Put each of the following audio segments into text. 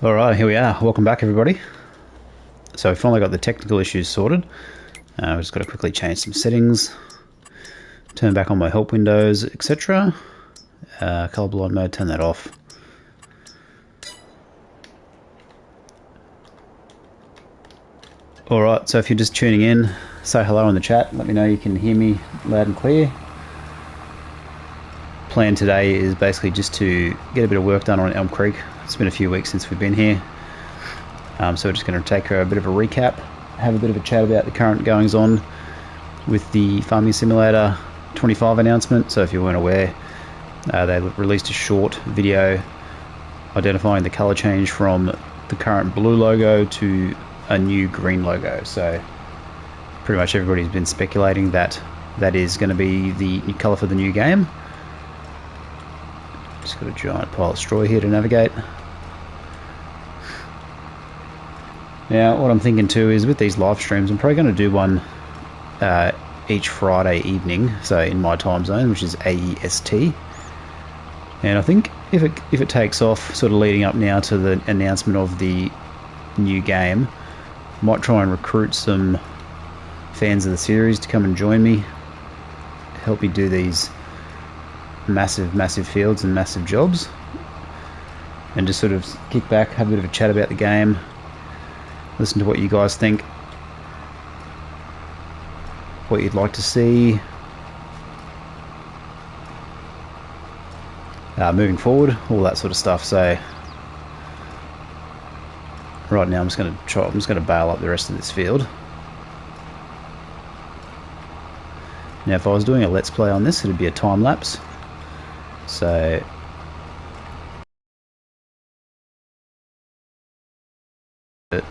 Alright, here we are. Welcome back, everybody. So we finally got the technical issues sorted. We've just got to quickly change some settings, turn back on my help windows, etc. Colorblind mode, turn that off. Alright, so if you're just tuning in, say hello in the chat. Let me know you can hear me loud and clear. Plan today is basically just to get a bit of work done on Elm Creek. It's been a few weeks since we've been here. So we're just going to take a bit of a recap, have a bit of a chat about the current goings on with the Farming Simulator 25 announcement. So if you weren't aware, they released a short video identifying the color change from the current blue logo to a new green logo. So pretty much everybody's been speculating that that is going to be the new color for the new game. Just got a giant pile of straw here to navigate. Now, what I'm thinking too is with these live streams, I'm probably going to do one each Friday evening, so in my time zone, which is AEST. And I think if it takes off, sort of leading up now to the announcement of the new game, I might try and recruit some fans of the series to come and join me, help me do these massive fields and massive jobs, and just sort of kick back, have a bit of a chat about the game, listen to what you guys think, what you'd like to see moving forward, all that sort of stuff. So right now I'm just going to bail up the rest of this field. Now if I was doing a let's play on this, it'd be a time lapse. So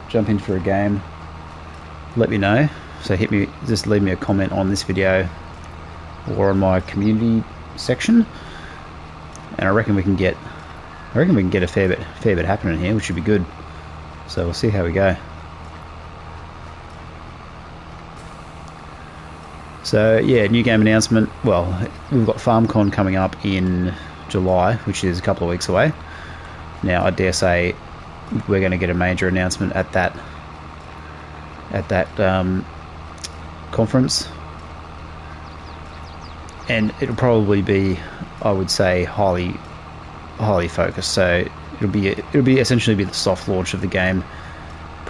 jump in for a game, let me know. So just leave me a comment on this video or on my community section, and I reckon we can get a fair bit happening here, which should be good. So we'll see how we go. So yeah, new game announcement. Well, we've got FarmCon coming up in July, which is a couple of weeks away. Now I dare say we're going to get a major announcement at that conference, and it'll probably be, I would say, highly focused. So it'll be essentially be the soft launch of the game,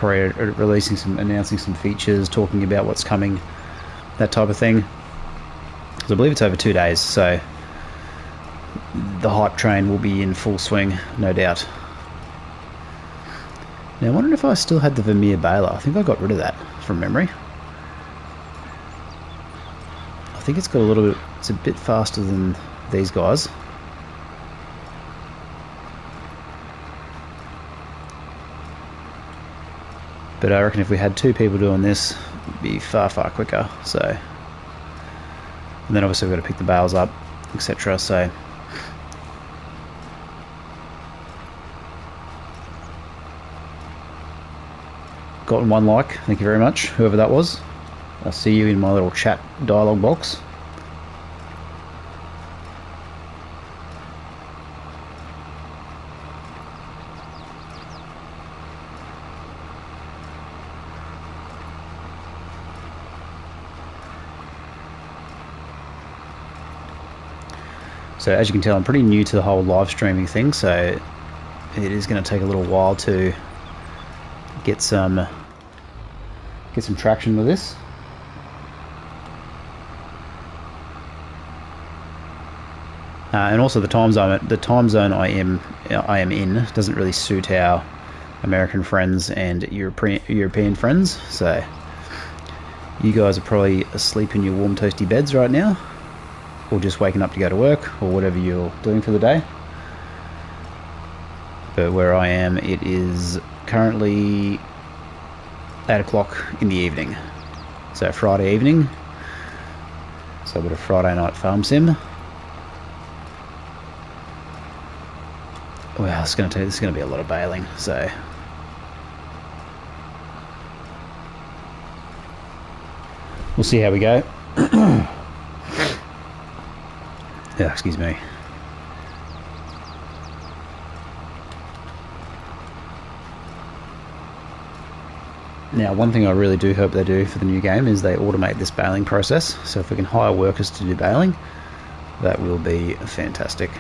announcing some features, talking about what's coming, that type of thing. Because I believe it's over 2 days, so the hype train will be in full swing, no doubt. Now, I wonder if I still had the Vermeer baler. I think I got rid of that from memory. I think it's got a little bit, it's a bit faster than these guys. But I reckon if we had 2 people doing this, it'd be far quicker. So, and then obviously we've got to pick the bales up, etc. So gotten 1 like, thank you very much, whoever that was. I'll see you in my little chat dialogue box. So as you can tell, I'm pretty new to the whole live streaming thing, so it is going to take a little while to get some traction with this. And also the time zone I am in doesn't really suit our American friends and European friends. So you guys are probably asleep in your warm toasty beds right now, or just waking up to go to work, or whatever you're doing for the day. But where I am, it is currently 8 o'clock in the evening. So Friday evening. So a bit of Friday night farm sim. Well, this is going to be a lot of baling, so we'll see how we go. Yeah, excuse me. Now, one thing I really do hope they do for the new game is they automate this baling process. So if we can hire workers to do baling, that will be fantastic.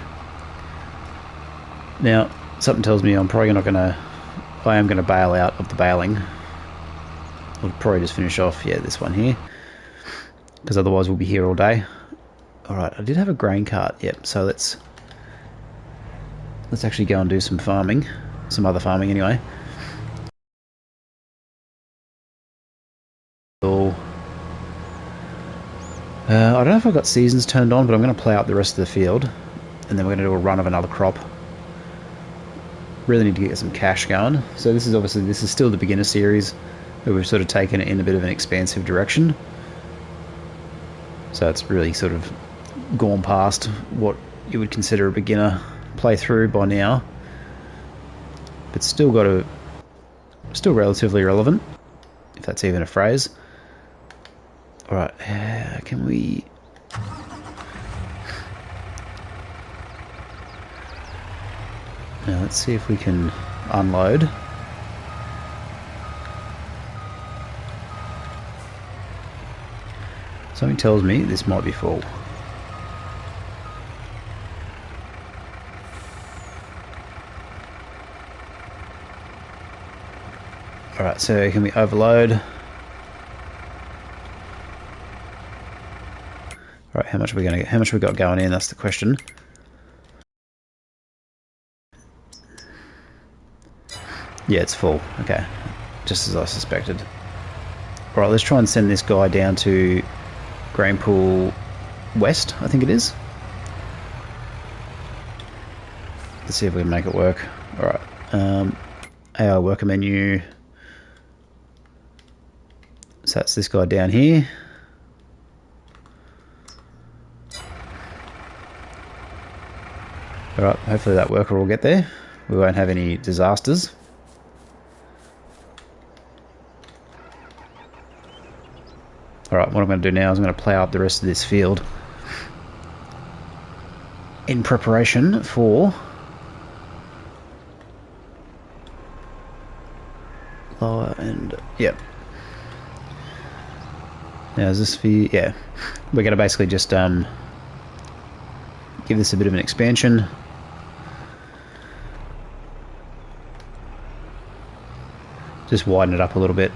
Now, something tells me I'm probably not going to... I am going to bail out of the baling. We'll probably just finish off, yeah, this one here. Because otherwise we'll be here all day. Alright, I did have a grain cart, yep, so let's actually go and do some farming. Some other farming anyway. I don't know if I've got seasons turned on, but I'm going to play out the rest of the field. And then we're going to do a run of another crop. Really need to get some cash going. So this is still the beginner series, but we've sort of taken it in a bit of an expansive direction. So it's really sort of gone past what you would consider a beginner playthrough by now. But still relatively relevant, if that's even a phrase. Alright, can we... Now let's see if we can unload. Something tells me this might be full. Alright, so can we overload? Alright, how much we got going in, that's the question. Yeah, it's full. Okay. Just as I suspected. Alright, let's try and send this guy down to Grainpool West, I think it is. Let's see if we can make it work. Alright. AI worker menu. So that's this guy down here. Alright, hopefully that worker will get there. We won't have any disasters. Alright, what I'm going to do now is I'm going to plough up the rest of this field in preparation for lower and... Yep. Now is this for... Yeah. We're going to basically just give this a bit of an expansion. Just widen it up a little bit.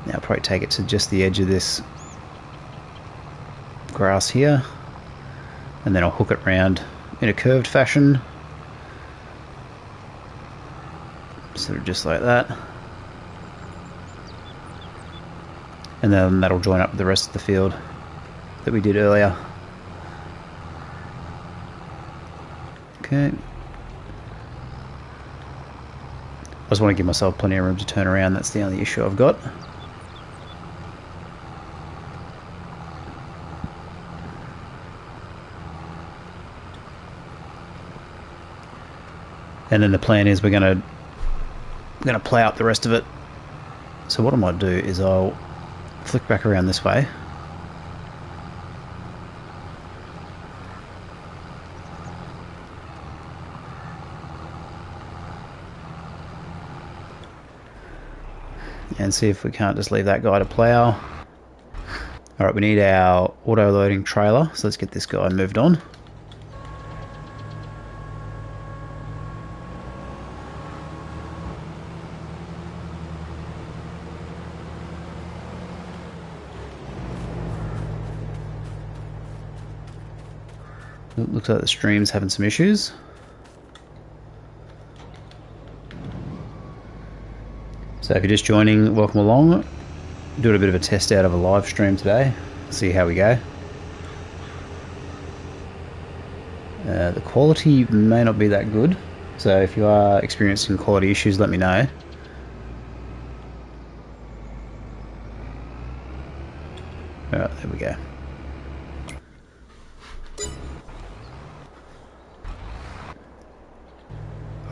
Now I'll probably take it to just the edge of this grass here, and then I'll hook it round in a curved fashion, sort of just like that, and then that'll join up with the rest of the field that we did earlier. Okay. I just want to give myself plenty of room to turn around, that's the only issue I've got. And then the plan is we're going to plough up the rest of it. So what I might do is I'll flick back around this way. And see if we can't just leave that guy to plough. Alright, we need our auto-loading trailer, so let's get this guy moved on. Looks like the stream's having some issues. So if you're just joining, welcome along. Doing a bit of a test out of a live stream today. See how we go. The quality may not be that good, so if you are experiencing quality issues, let me know. Alright, there we go.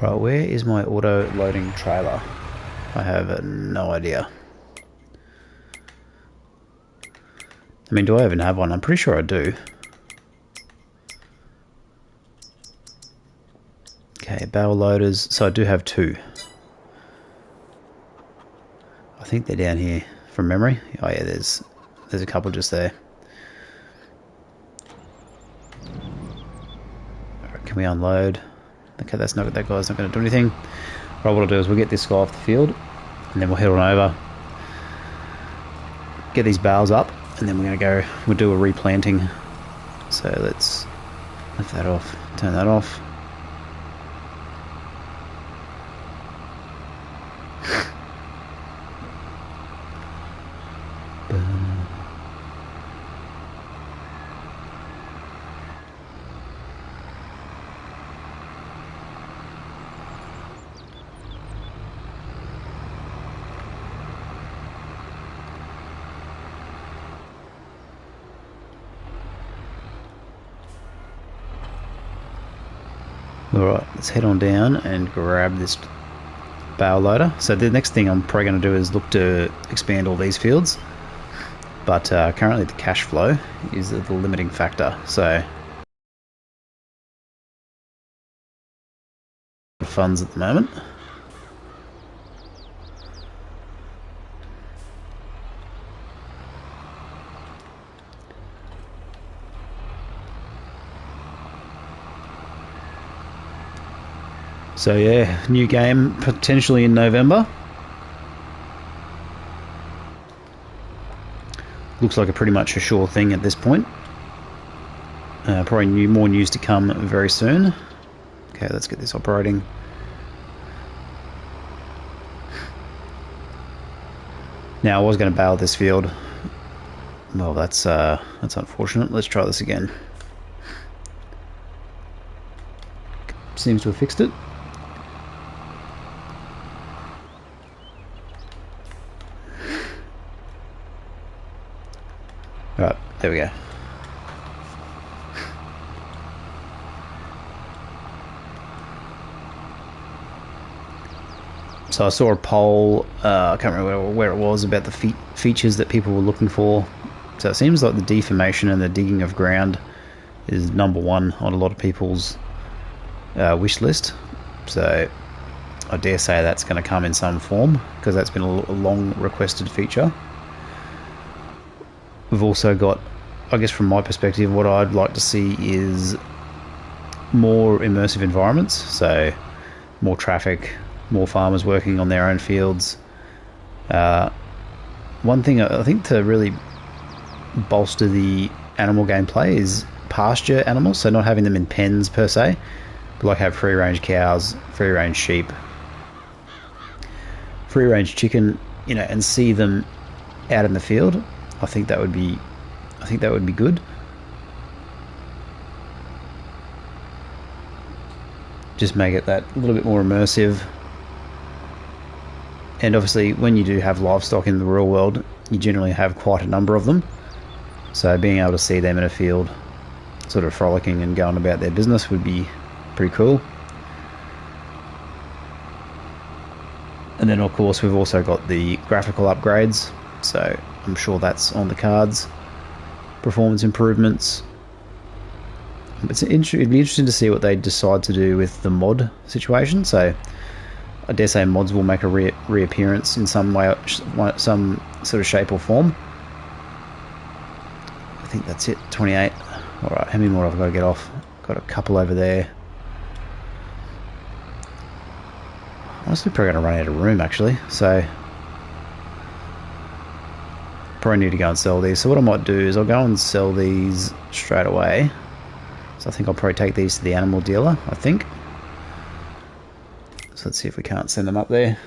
Right, where is my auto-loading trailer? I have no idea. I mean, do I even have one? I'm pretty sure I do. Okay, barrel loaders. So I do have two. I think they're down here from memory. Oh yeah, there's a couple just there. Alright, can we unload? Okay, that guy's not going to do anything. Right, what I'll do is we'll get this guy off the field, and then we'll head on over, get these bales up, and then we'll do a replanting. So let's lift that off, turn that off. Alright, let's head on down and grab this bale loader. So the next thing I'm probably going to do is look to expand all these fields. But currently the cash flow is the limiting factor. So funds at the moment. So yeah, new game potentially in November. Looks like a pretty much a sure thing at this point. Probably more news to come very soon. Okay, let's get this operating. Now I was going to bale this field. Well, that's unfortunate. Let's try this again. Seems to have fixed it. Right, there we go. So I saw a poll, I can't remember where it was, about the features that people were looking for. So it seems like the deformation and the digging of ground is #1 on a lot of people's wish list. So I dare say that's going to come in some form, because that's been a long requested feature. We've also got, I guess from my perspective, what I'd like to see is more immersive environments. So more traffic, more farmers working on their own fields. One thing I think to really bolster the animal gameplay is pasture animals, so not having them in pens per se, but like have free range cows, free range sheep, free range chicken, you know, and see them out in the field. I think that would be good. Just make it that a little bit more immersive. And obviously when you do have livestock in the real world, you generally have quite a number of them. So being able to see them in a field sort of frolicking and going about their business would be pretty cool. And then of course we've also got the graphical upgrades, so I'm sure that's on the cards. Performance improvements. It'd be interesting to see what they decide to do with the mod situation. So I dare say mods will make a reappearance in some way, some sort of shape or form. I think that's it, 28. Alright, how many more have I got to get off? Got a couple over there. Honestly, probably going to run out of room actually, so probably need to go and sell these. So what I might do is I'll go and sell these straight away. So I think I'll probably take these to the animal dealer, I think. So let's see if we can't send them up there.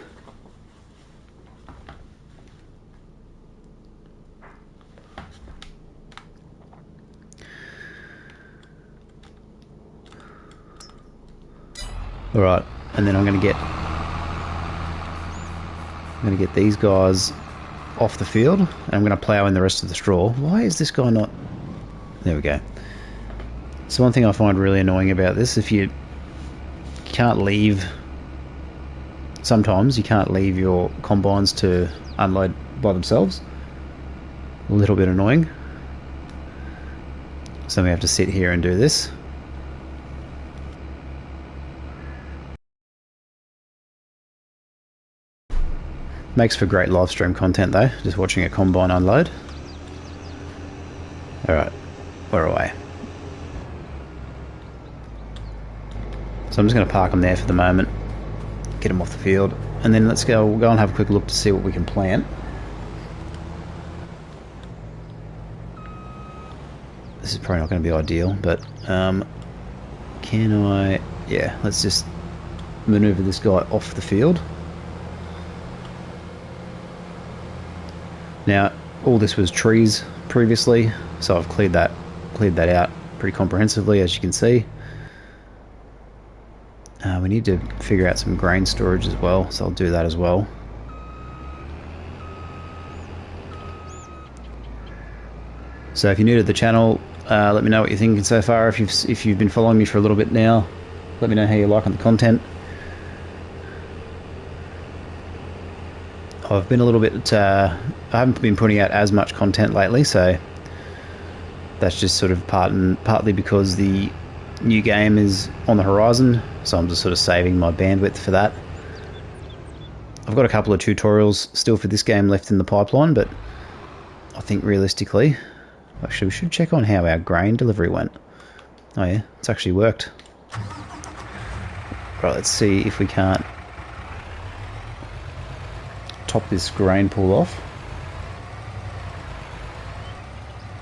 Alright, and then I'm going to get these guys off the field, and I'm going to plough in the rest of the straw. Why is this guy not... There we go. So one thing I find really annoying about this, if you can't leave... Sometimes you can't leave your combines to unload by themselves. A little bit annoying. So we have to sit here and do this. Makes for great live stream content though, just watching a combine unload. Alright, we're away. So I'm just going to park them there for the moment, get them off the field, and then we'll go and have a quick look to see what we can plant. This is probably not going to be ideal, but can I... yeah, let's just maneuver this guy off the field. Now, all this was trees previously, so I've cleared that out pretty comprehensively, as you can see. We need to figure out some grain storage as well, so I'll do that as well. So if you're new to the channel, let me know what you're thinking so far. If you've been following me for a little bit now, let me know how you're liking the content. I've been a little bit... I haven't been putting out as much content lately, so that's just sort of partly because the new game is on the horizon, so I'm just sort of saving my bandwidth for that. I've got a couple of tutorials still for this game left in the pipeline, but I think realistically... actually, we should check on how our grain delivery went. Oh yeah, it's actually worked. Right, let's see if we can't top this grain pool off.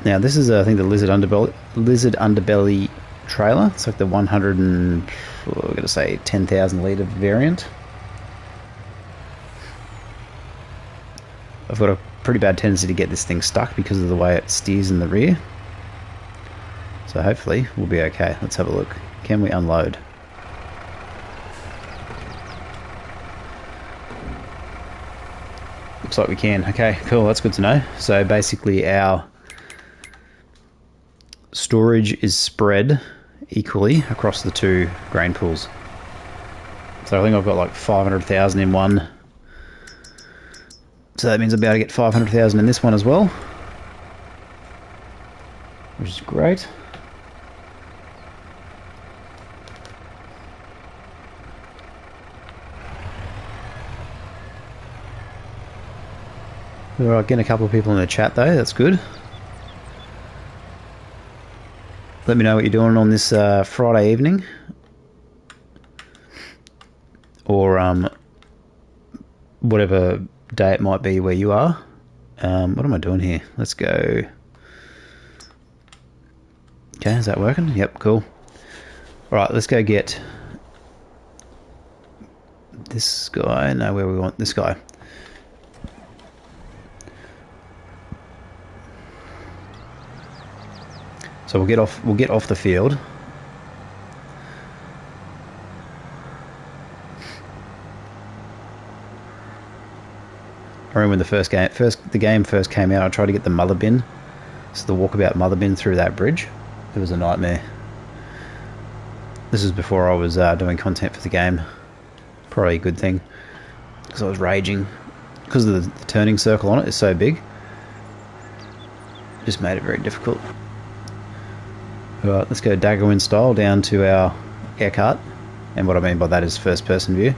Now this is I think the lizard underbelly trailer. It's like the 100 and we're gonna say 10,000 litre variant. I've got a pretty bad tendency to get this thing stuck because of the way it steers in the rear. So hopefully we'll be okay. Let's have a look. Can we unload? Looks like we can. Okay, cool, that's good to know. So basically our storage is spread equally across the two grain pools. So I think I've got like 500,000 in one. So that means I'll be able to get 500,000 in this one as well, which is great. Alright, getting a couple of people in the chat though, that's good. Let me know what you're doing on this Friday evening. Or whatever day it might be where you are. What am I doing here? Let's go. Okay, is that working? Yep, cool. Alright, let's go get this guy. No, where we want this guy. So we'll get off the field. I remember when the game first came out, I tried to get the mother bin. So the walkabout mother bin through that bridge. It was a nightmare. This is before I was doing content for the game. Probably a good thing, because I was raging. Because of the turning circle on it is so big. Just made it very difficult. Alright, let's go Daggerwin style down to our air cart. And what I mean by that is first person view.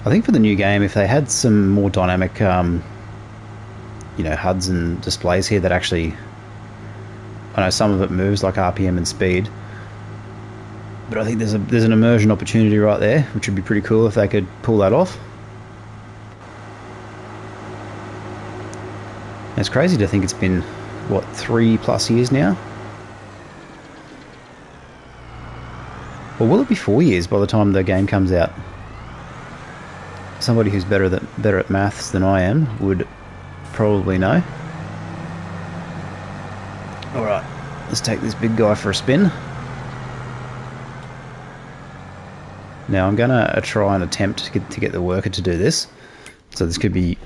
I think for the new game, if they had some more dynamic, you know, HUDs and displays here that actually... I know some of it moves like RPM and speed. But I think there's an immersion opportunity right there, which would be pretty cool if they could pull that off. And it's crazy to think it's been... what, 3+ years now? Or will it be 4 years by the time the game comes out? Somebody who's better at maths than I am would probably know. Alright, let's take this big guy for a spin. Now I'm gonna try and attempt to get the worker to do this. So this could be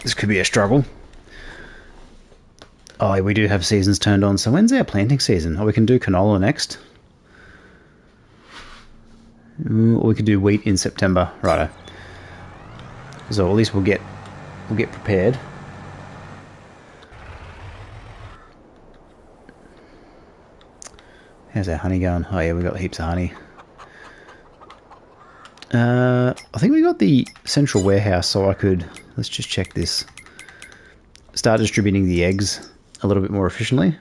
a struggle. Oh, we do have seasons turned on. So when's our planting season? Oh, we can do canola next. Or we could do wheat in September. Righto. So at least we'll get prepared. How's our honey going? Oh yeah, we've got heaps of honey. I think we got the central warehouse, so I could, let's just check this, start distributing the eggs a little bit more efficiently,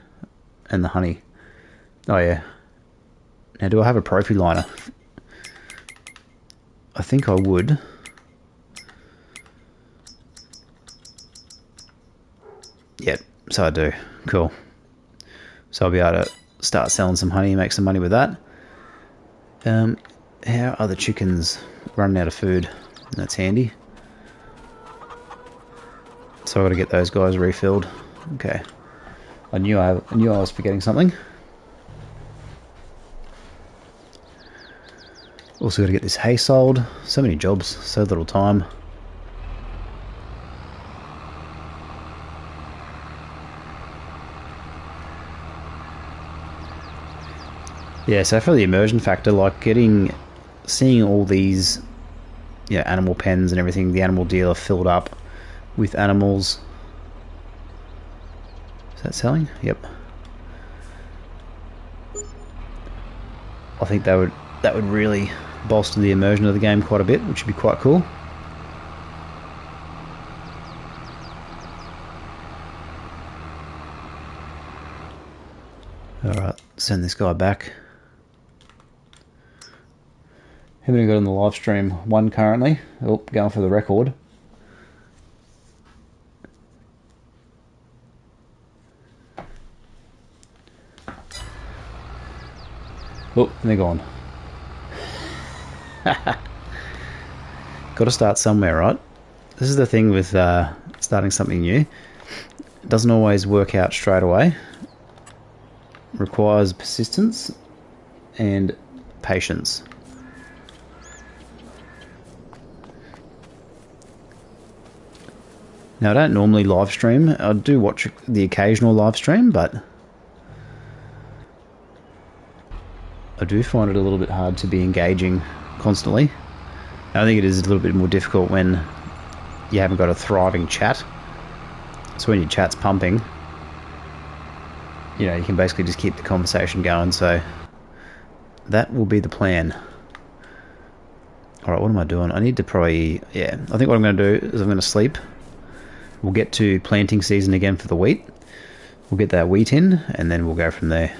and the honey. Oh yeah. Now, do I have a prophy liner? I think I would. Yep, so I do. Cool. So I'll be able to start selling some honey, make some money with that. How are the chickens running out of food? That's handy. So I've got to get those guys refilled. Okay. I knew I was forgetting something. Also got to get this hay sold. So many jobs, so little time. Yeah, so for the immersion factor, like seeing all these, animal pens and everything, the animal dealer filled up with animals. Is that selling? Yep. I think that would really bolster the immersion of the game quite a bit, which would be quite cool. Alright, send this guy back. How many got on the live stream? 1 currently. Oh, going for the record. Oh, they're gone. Got to start somewhere, right? This is the thing with starting something new. It doesn't always work out straight away. It requires persistence and patience. Now, I don't normally live stream. I do watch the occasional live stream, but I do find it a little bit hard to be engaging constantly. I think it is a little bit more difficult when you haven't got a thriving chat. So when your chat's pumping, you can basically just keep the conversation going. So that will be the plan. Alright, what am I doing? I need to probably, I think what I'm going to do is I'm going to sleep. We'll get to planting season again for the wheat. We'll get that wheat in, and then we'll go from there.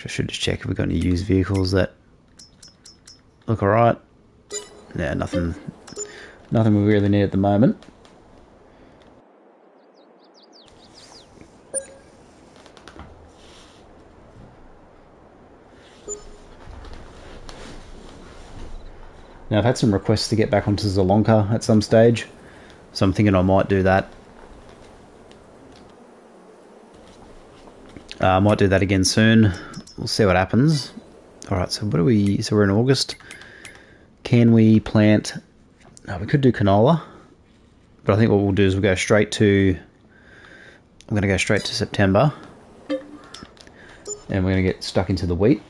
I should just check if we've got any used vehicles that look alright. Yeah, nothing we really need at the moment. Now, I've had some requests to get back onto Zalonka at some stage, so I'm thinking I might do that. I might do that again soon. We'll see what happens. Alright, so what are we... So we're in August. Can we plant... No, we could do canola. But I think what we'll do is we'll go straight to... I'm going to go straight to September. And we're going to get stuck into the wheat.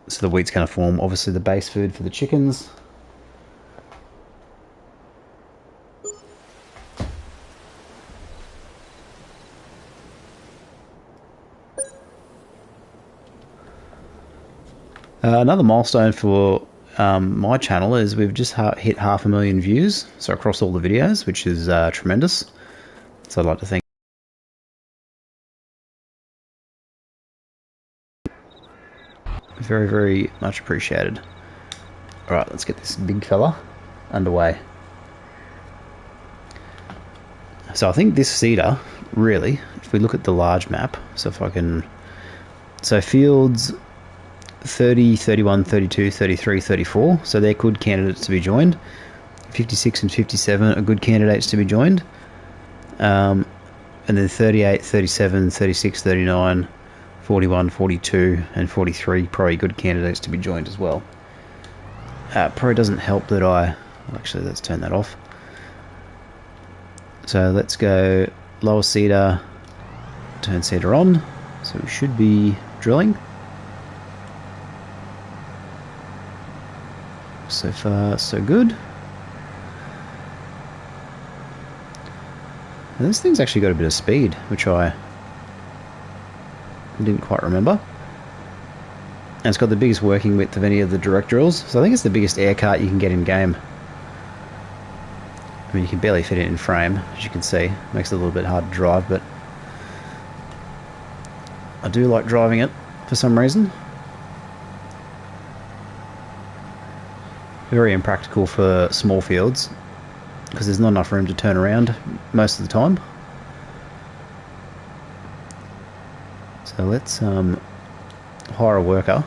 So the wheat's going to form, obviously, the base food for the chickens. Another milestone for my channel is we've just hit 500,000 views, so across all the videos, which is tremendous. So I'd like to thank very, very much appreciated. Alright, let's get this big fella underway. So I think this cedar, really, if we look at the large map, so if I can... So fields 30, 31, 32, 33, 34, so they're good candidates to be joined. 56 and 57 are good candidates to be joined. And then 38, 37, 36, 39... 41, 42, and 43 probably good candidates to be joined as well. Probably doesn't help that actually, let's turn that off. So let's go lower cedar, turn cedar on. So we should be drilling. So far, so good. And this thing's actually got a bit of speed, which I I didn't quite remember. And it's got the biggest working width of any of the direct drills, so I think it's the biggest air cart you can get in game. I mean, you can barely fit it in frame, as you can see. Makes it a little bit hard to drive, but I do like driving it for some reason. Very impractical for small fields, because there's not enough room to turn around most of the time. So let's hire a worker.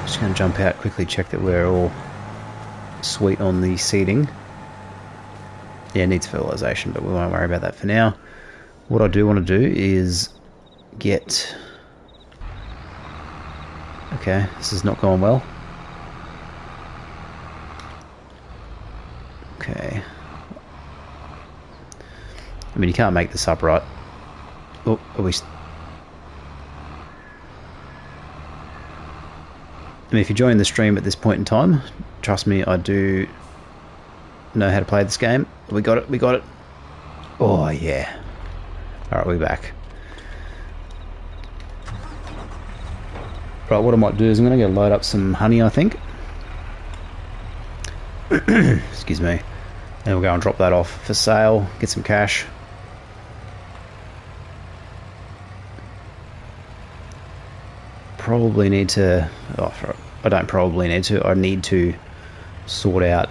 Just going to jump out quickly, check that we're all sweet on the seeding. Yeah, it needs fertilisation, but we won't worry about that for now. What I do want to do is get... Okay, this is not going well. Okay. I mean, you can't make this up, right? Oh, are we... I mean, if you join the stream at this point in time, trust me, I do know how to play this game. We got it, we got it. Oh, yeah. Alright, we're back. Right, what I might do is I'm going to go load up some honey, I think. Excuse me. And we'll go and drop that off for sale, get some cash. Probably need to... Oh, I don't probably need to. I need to sort out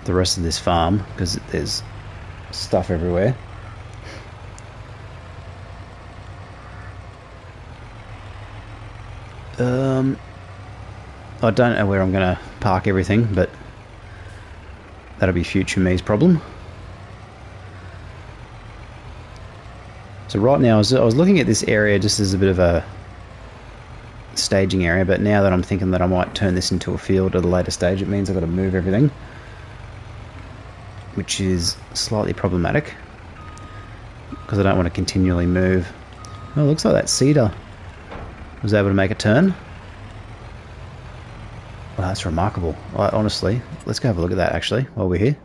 the rest of this farm because there's stuff everywhere. I don't know where I'm going to park everything, but that'll be future me's problem. So right now, I was looking at this area just as a bit of a staging area, but now that I'm thinking that I might turn this into a field at a later stage, it means I've got to move everything, which is slightly problematic because I don't want to continually move. Oh, it looks like that cedar was able to make a turn. Well, that's remarkable. Honestly, let's go have a look at that actually while we're here.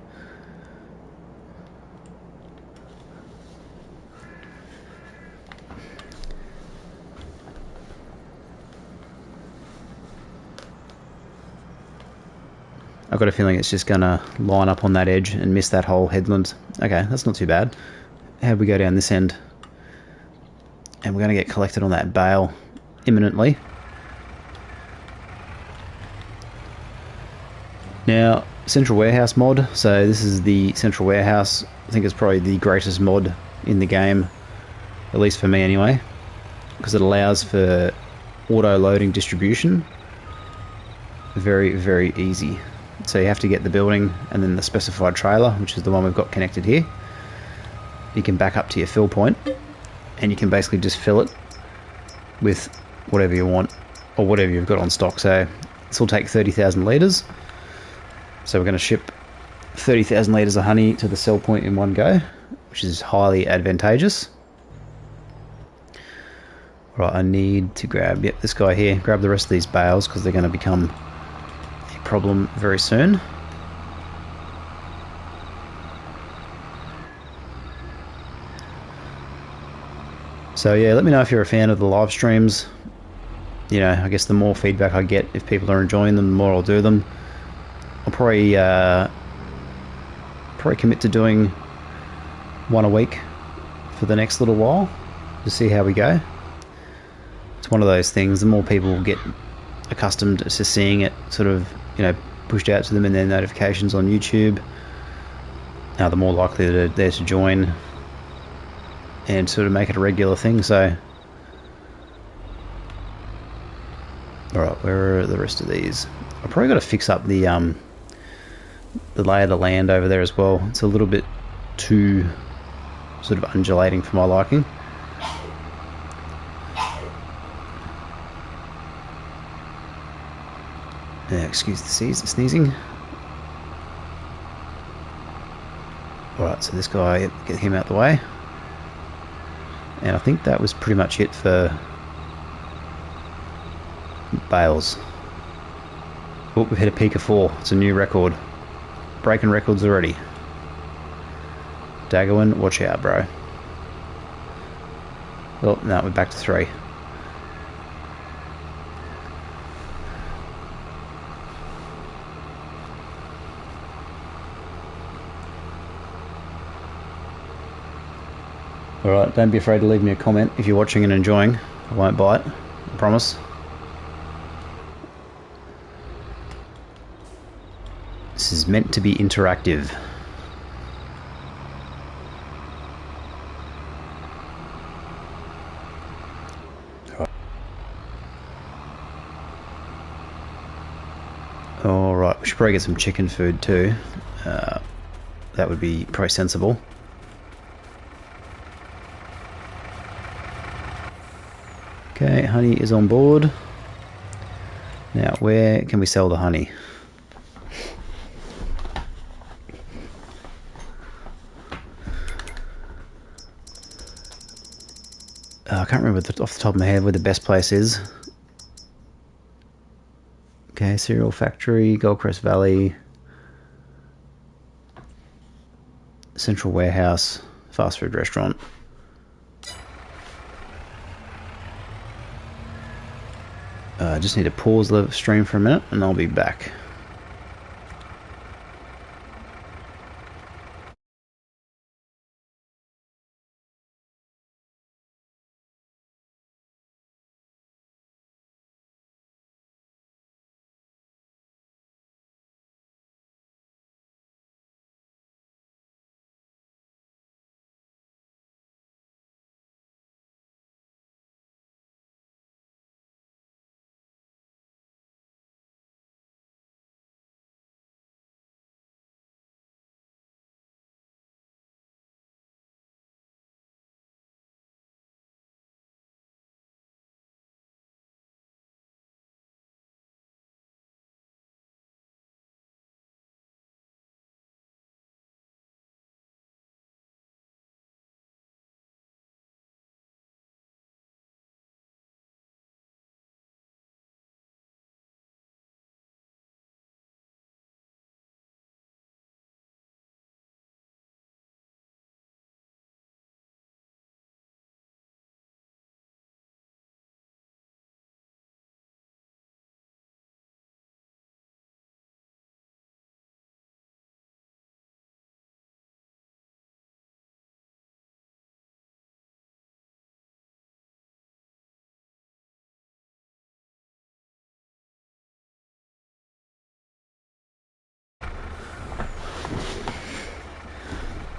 I've got a feeling it's just going to line up on that edge and miss that whole headland. Okay, that's not too bad. How'd we go down this end? And we're going to get collected on that bale imminently. Now, Central Warehouse mod. So this is the Central Warehouse. I think it's probably the greatest mod in the game, at least for me anyway, because it allows for auto-loading distribution. Very, very easy. So you have to get the building and then the specified trailer, which is the one we've got connected here. You can back up to your fill point and you can basically just fill it with whatever you want or whatever you've got on stock. So this will take 30,000 litres. So we're going to ship 30,000 litres of honey to the sell point in one go, which is highly advantageous. Right, I need to grab, yep, this guy here, grab the rest of these bales because they're going to become a problem very soon. So yeah, let me know if you're a fan of the live streams. You know, I guess the more feedback I get, if people are enjoying them, the more I'll do them. I'll probably commit to doing one a week for the next little while to see how we go. It's one of those things, the more people get accustomed to seeing it sort of, you know, pushed out to them in their notifications on YouTube, the more likely they're to join and sort of make it a regular thing. So alright, where are the rest of these? I've probably got to fix up the lay of the land over there as well. It's a little bit too sort of undulating for my liking. Excuse the sneezing. Alright, so this guy, get him out the way. And I think that was pretty much it for bales. Oh, we've hit a peak of 4. It's a new record. Breaking records already. Daggerwin, watch out, bro. Oh, no, we're back to 3. Alright, don't be afraid to leave me a comment if you're watching and enjoying. I won't bite, I promise. This is meant to be interactive. Alright, we should probably get some chicken food too. That would be probably sensible. Okay, honey is on board. Now, where can we sell the honey? I can't remember off the top of my head where the best place is. Okay, cereal factory, Goldcrest Valley, central warehouse, fast food restaurant. I just need to pause the stream for a minute and I'll be back.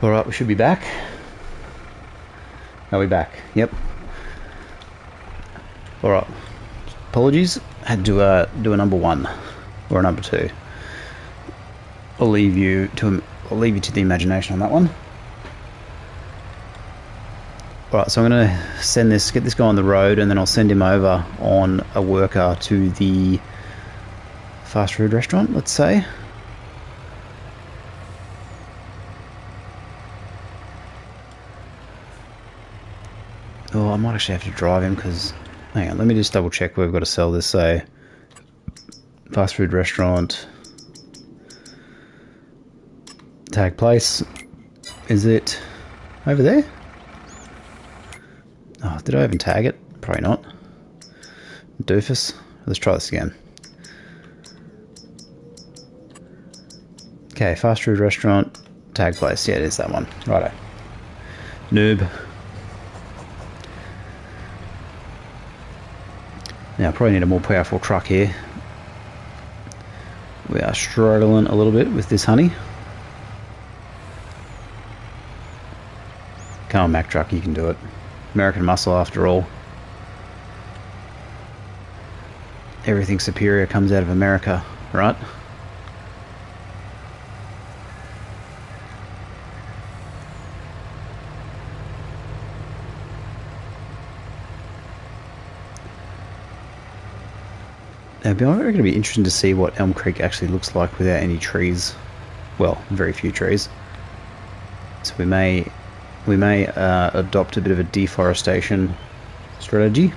Alright, we should be back. Are we back? Yep. Alright. Apologies. Had to do a number 1 or a number 2. I'll leave you to the imagination on that one. Alright, so I'm going to get this guy on the road, and then I'll send him over on a worker to the fast food restaurant, let's say. Oh, I might actually have to drive him because... Hang on, let me just double check where we've got to sell this. So, fast food restaurant. Tag place. Is it over there? Oh, did I even tag it? Probably not. Doofus. Let's try this again. Okay, fast food restaurant. Tag place. Yeah, it is that one. Righto. Noob. Now, I probably need a more powerful truck here. We are struggling a little bit with this honey. Come on, Mack truck, you can do it. American muscle, after all. Everything superior comes out of America, right? It'd going to be interesting to see what Elm Creek actually looks like without any trees. Well, very few trees. So we may adopt a bit of a deforestation strategy.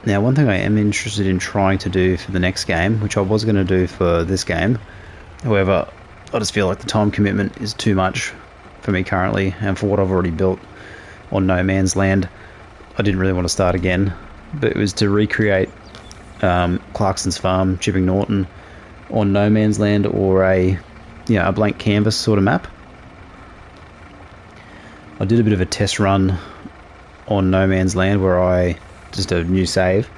Now, one thing I am interested in trying to do for the next game, which I was going to do for this game, However, I just feel like the time commitment is too much for me currently, and for what I've already built on No Man's Land, I didn't really want to start again. But it was to recreate Clarkson's Farm, Chipping Norton, on No Man's Land, or a blank canvas sort of map. I did a bit of a test run on No Man's Land where I just a new save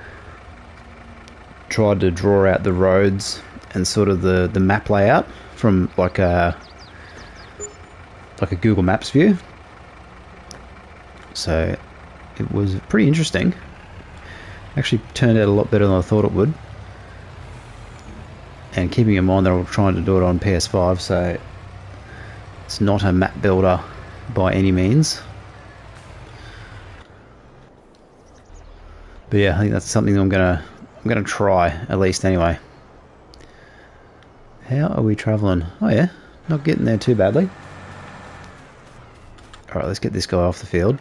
tried to draw out the roads and sort of the map layout from like a Google Maps view. So it was pretty interesting. Actually turned out a lot better than I thought it would. And keeping in mind that I'm trying to do it on PS5, so it's not a map builder by any means. But yeah, I think that's something I'm gonna try, at least anyway. How are we travelling? Oh yeah, not getting there too badly. Alright, let's get this guy off the field.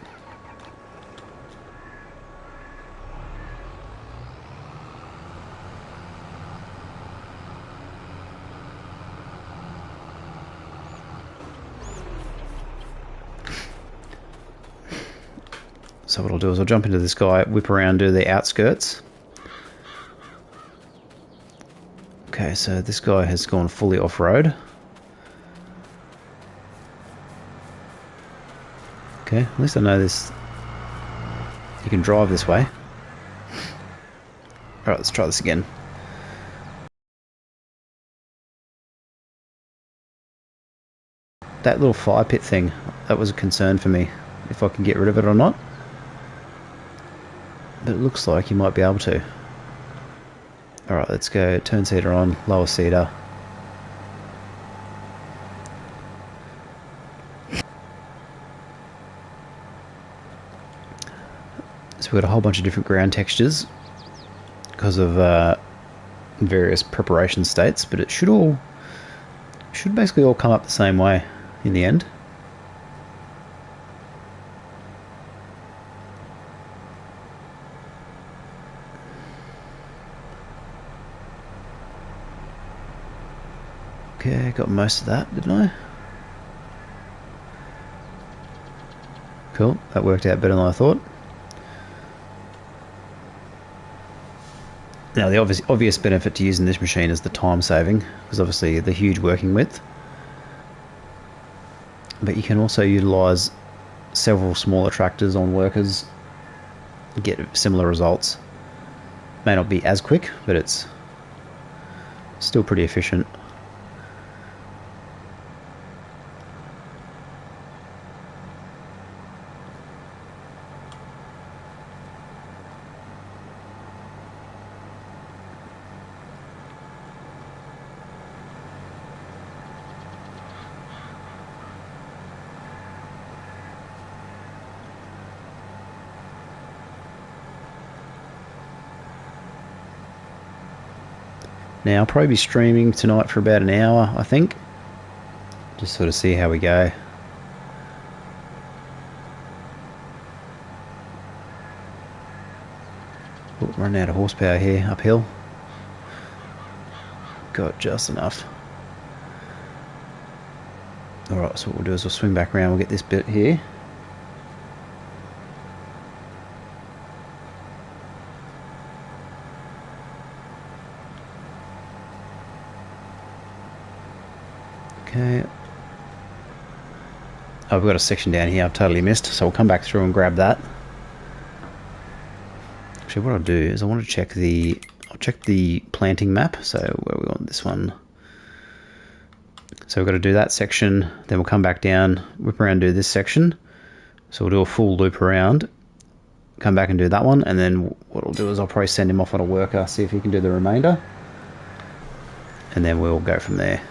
So what I'll do is I'll jump into this guy, whip around, do the outskirts. Okay, so this guy has gone fully off-road. Okay, at least I know this. You can drive this way. Alright, let's try this again. That little fire pit thing, that was a concern for me, if I can get rid of it or not. But it looks like you might be able to. Alright, let's go turn seater on, lower seater. So we've got a whole bunch of different ground textures because of various preparation states, but it should basically all come up the same way in the end. Okay, got most of that, didn't I? Cool, that worked out better than I thought. Now the obvious benefit to using this machine is the time saving, because obviously the huge working width. But you can also utilise several smaller tractors on workers and get similar results. May not be as quick, but it's still pretty efficient. Now I'll probably be streaming tonight for about an hour, I think. Just sort of see how we go. Oh, running out of horsepower here, uphill. Got just enough. Alright, so what we'll do is we'll swing back around, we'll get this bit here. Okay. Oh, we've got a section down here I've totally missed, so we'll come back through and grab that. Actually, what I'll do is I want to check I'll check the planting map. So where we want this one. So we've got to do that section, then we'll come back down, whip around, do this section. So we'll do a full loop around, come back and do that one, and then what I'll do is I'll probably send him off on a worker, see if he can do the remainder, and then we'll go from there.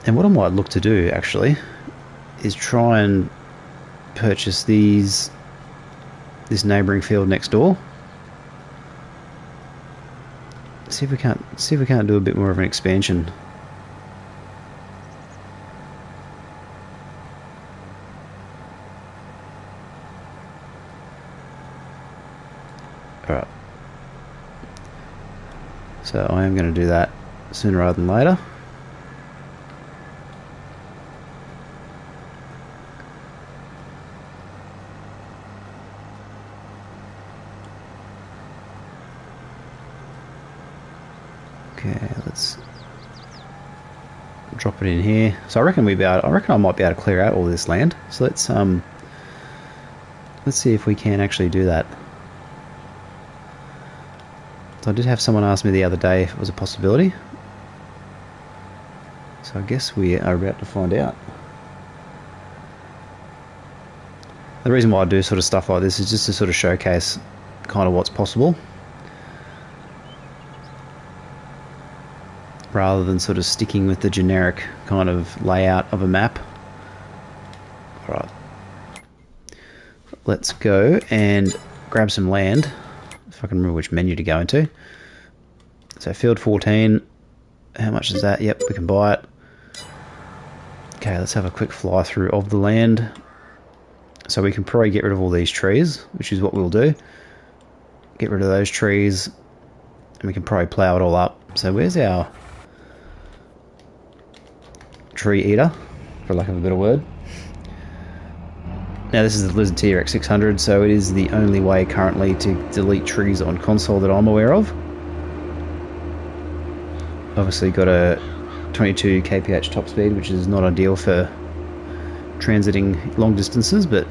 And what I might look to do, actually, is try and purchase this neighbouring field next door. See if we can't do a bit more of an expansion. Alright. So I am going to do that sooner rather than later. Okay, let's drop it in here. So I reckon I might be able to clear out all this land. So let's see if we can actually do that. So I did have someone ask me the other day if it was a possibility. So I guess we are about to find out. The reason why I do sort of stuff like this is just to sort of showcase kind of what's possible, rather than sort of sticking with the generic kind of layout of a map. Alright, let's go and grab some land, if I can remember which menu to go into. So field 14, how much is that? Yep, we can buy it. Okay, let's have a quick fly through of the land. So we can probably get rid of all these trees, which is what we'll do. Get rid of those trees, and we can probably plough it all up. So where's our tree eater, for lack of a better word? Now this is the Lizard TRX 600, so it is the only way currently to delete trees on console that I'm aware of. Obviously got a 22 kph top speed, which is not ideal for transiting long distances, but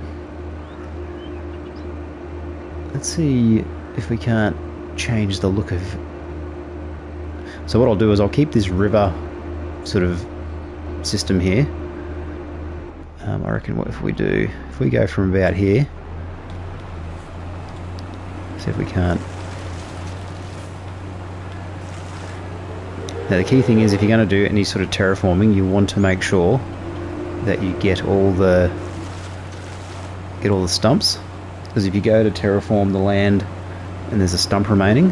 let's see if we can't change the look of... So what I'll do is I'll keep this river sort of system here. I reckon what if we go from about here, see if we can't. Now the key thing is, if you're going to do any sort of terraforming, you want to make sure that you get all the stumps, because if you go to terraform the land and there's a stump remaining,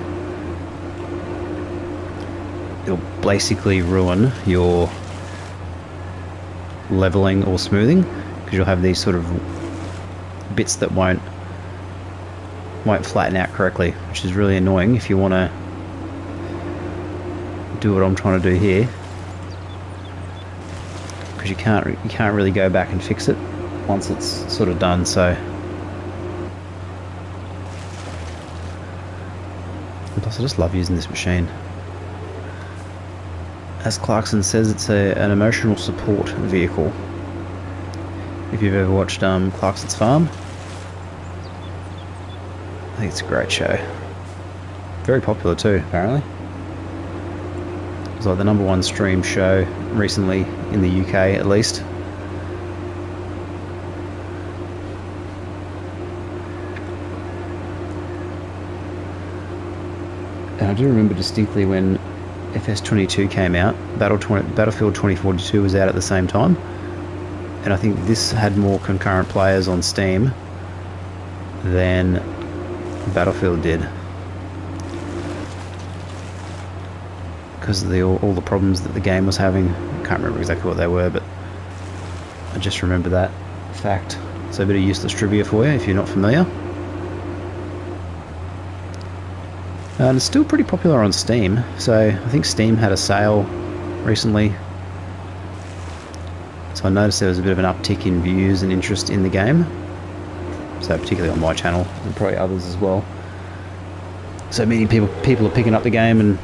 it'll basically ruin your leveling or smoothing, because you'll have these sort of bits that won't flatten out correctly, which is really annoying if you want to do what I'm trying to do here, because you can't really go back and fix it once it's sort of done. So plus I just love using this machine. As Clarkson says, it's an emotional support vehicle. If you've ever watched Clarkson's Farm, I think it's a great show. Very popular too, apparently. It was like the #1 stream show recently in the UK, at least. And I do remember distinctly when FS22 came out, Battlefield 2042 was out at the same time, and I think this had more concurrent players on Steam than Battlefield did, because of all the problems that the game was having. I can't remember exactly what they were, but I just remember that fact. So a bit of useless trivia for you if you're not familiar. And it's still pretty popular on Steam, so I think Steam had a sale recently, so I noticed there was a bit of an uptick in views and interest in the game, so particularly on my channel and probably others as well. So many people are picking up the game and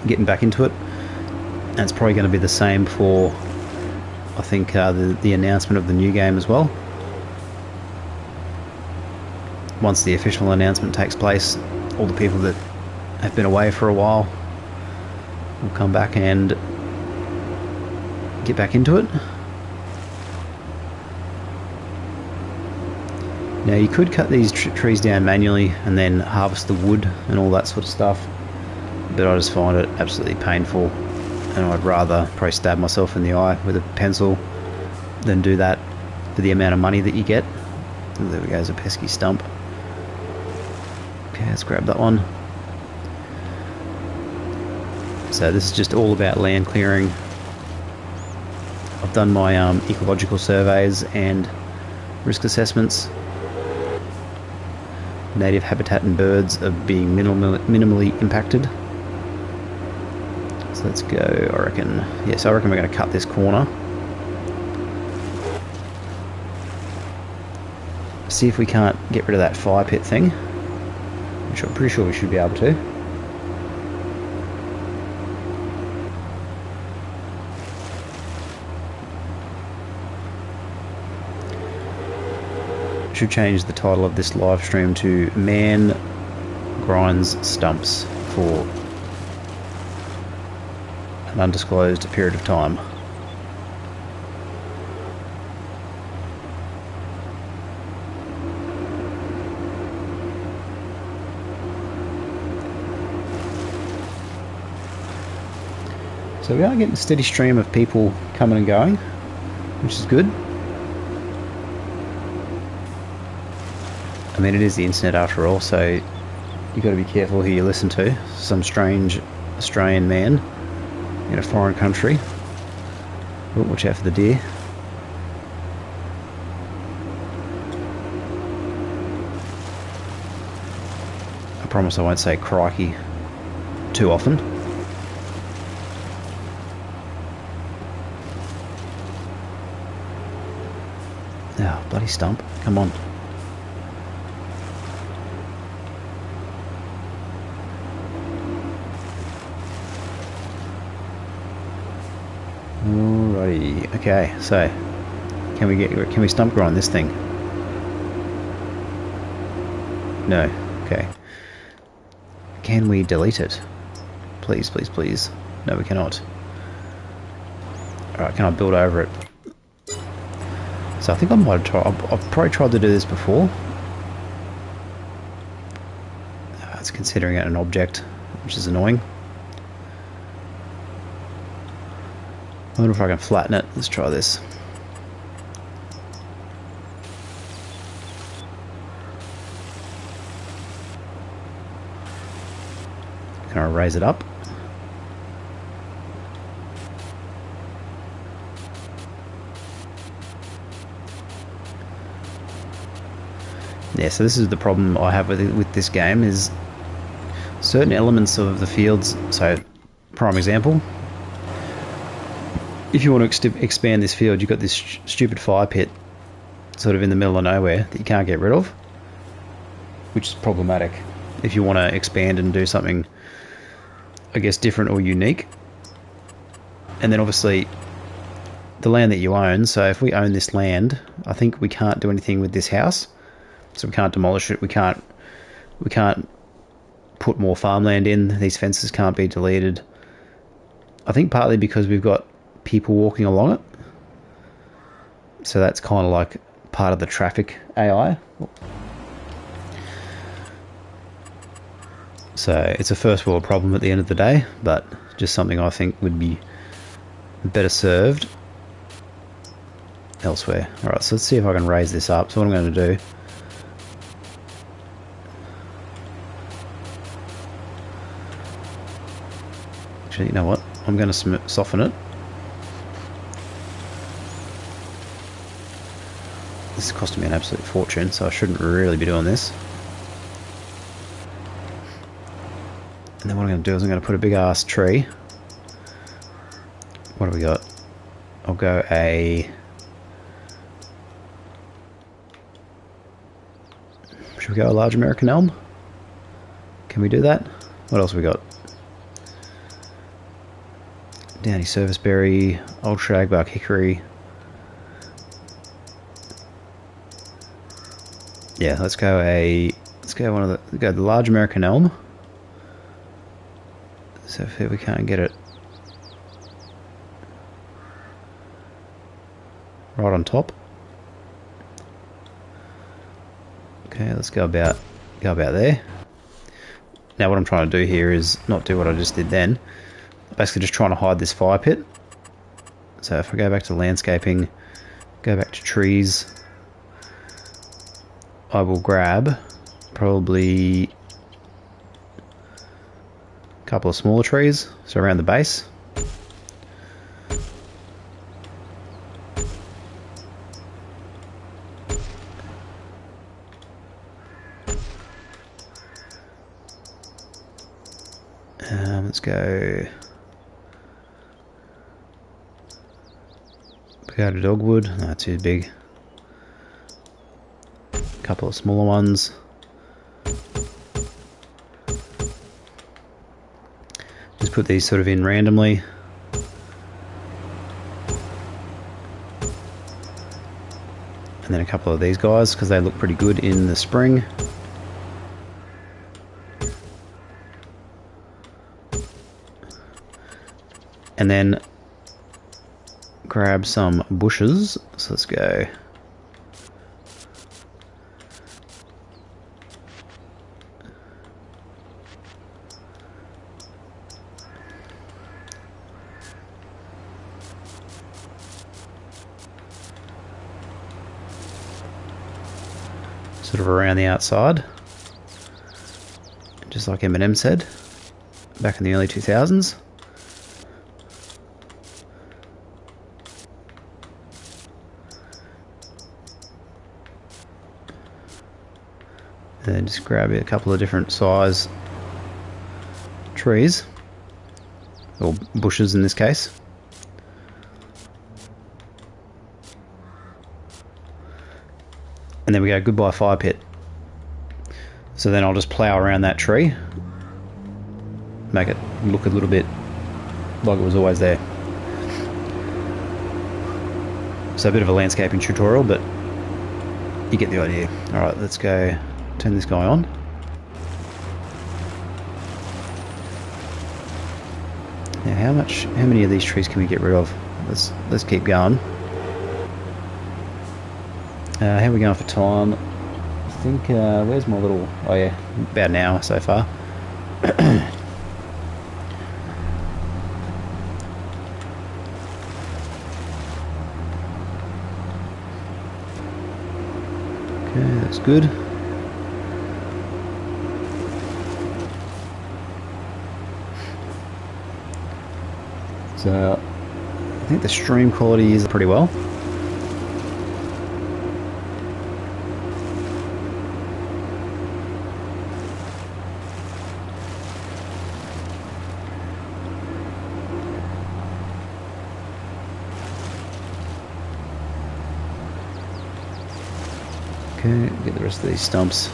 getting back into it, and it's probably going to be the same for, I think, the announcement of the new game as well. Once the official announcement takes place, all the people that have been away for a while will come back and get back into it. Now you could cut these trees down manually and then harvest the wood and all that sort of stuff, but I just find it absolutely painful, and I'd rather probably stab myself in the eye with a pencil than do that for the amount of money that you get. Oh, there we go, there's a pesky stump. Okay, let's grab that one. So this is just all about land clearing. I've done my ecological surveys and risk assessments. Native habitat and birds are being minimally impacted. So let's go, I reckon, yes, I reckon we're going to cut this corner. See if we can't get rid of that fire pit thing, which I'm pretty sure we should be able to. Should change the title of this live stream to Man Grinds Stumps for an undisclosed period of time. So we are getting a steady stream of people coming and going, which is good. I mean, it is the internet after all, so you've got to be careful who you listen to. Some strange Australian man in a foreign country. Oh, watch out for the deer. I promise I won't say crikey too often. Oh, bloody stump. Come on. Alrighty, okay, so can we stump grind this thing? No, okay. Can we delete it? Please, please, please. No, we cannot. Alright, can I build over it? So I think I might try. I've probably tried to do this before. It's considering it an object, which is annoying. I wonder if I can flatten it. Let's try this. Can I raise it up? Yeah, so this is the problem I have with this game, is certain elements of the fields. So, prime example, if you want to expand this field, you've got this stupid fire pit sort of in the middle of nowhere that you can't get rid of, which is problematic if you want to expand and do something, I guess, different or unique. And then obviously the land that you own, so if we own this land, I think we can't do anything with this house. So we can't demolish it, we can't put more farmland in, these fences can't be deleted. I think partly because we've got people walking along it. So that's kind of like part of the traffic AI. So it's a first world problem at the end of the day, but just something I think would be better served elsewhere. Alright, so let's see if I can raise this up. So what I'm going to do, actually, you know what? I'm going to soften it. This is costing me an absolute fortune, so I shouldn't really be doing this. And then what I'm going to do is I'm going to put a big ass tree. What have we got? I'll go should we go a large American elm? Can we do that? What else have we got? Downy serviceberry, old shagbark hickory. Yeah, let's go the large American elm. So if we can't get it right on top. Okay, let's go about there. Now what I'm trying to do here is not do what I just did then. Basically just trying to hide this fire pit. So if I go back to landscaping, go back to trees, I will grab probably a couple of smaller trees, so around the base. Let's go Go to dogwood, not too big. A couple of smaller ones. Just put these sort of in randomly. And then a couple of these guys because they look pretty good in the spring. And then grab some bushes. So let's go. Sort of around the outside, just like Eminem said back in the early 2000s. And then just grab a couple of different size trees, or bushes in this case. And then we go goodbye fire pit. So then I'll just plough around that tree, make it look a little bit like it was always there. So a bit of a landscaping tutorial, but you get the idea. Alright, let's go turn this guy on. Now how many of these trees can we get rid of? Let's keep going. How are we going for time? I think, where's my little... Oh yeah, about an hour so far. Okay, that's good. So, I think the stream quality is pretty well. Okay, get the rest of these stumps.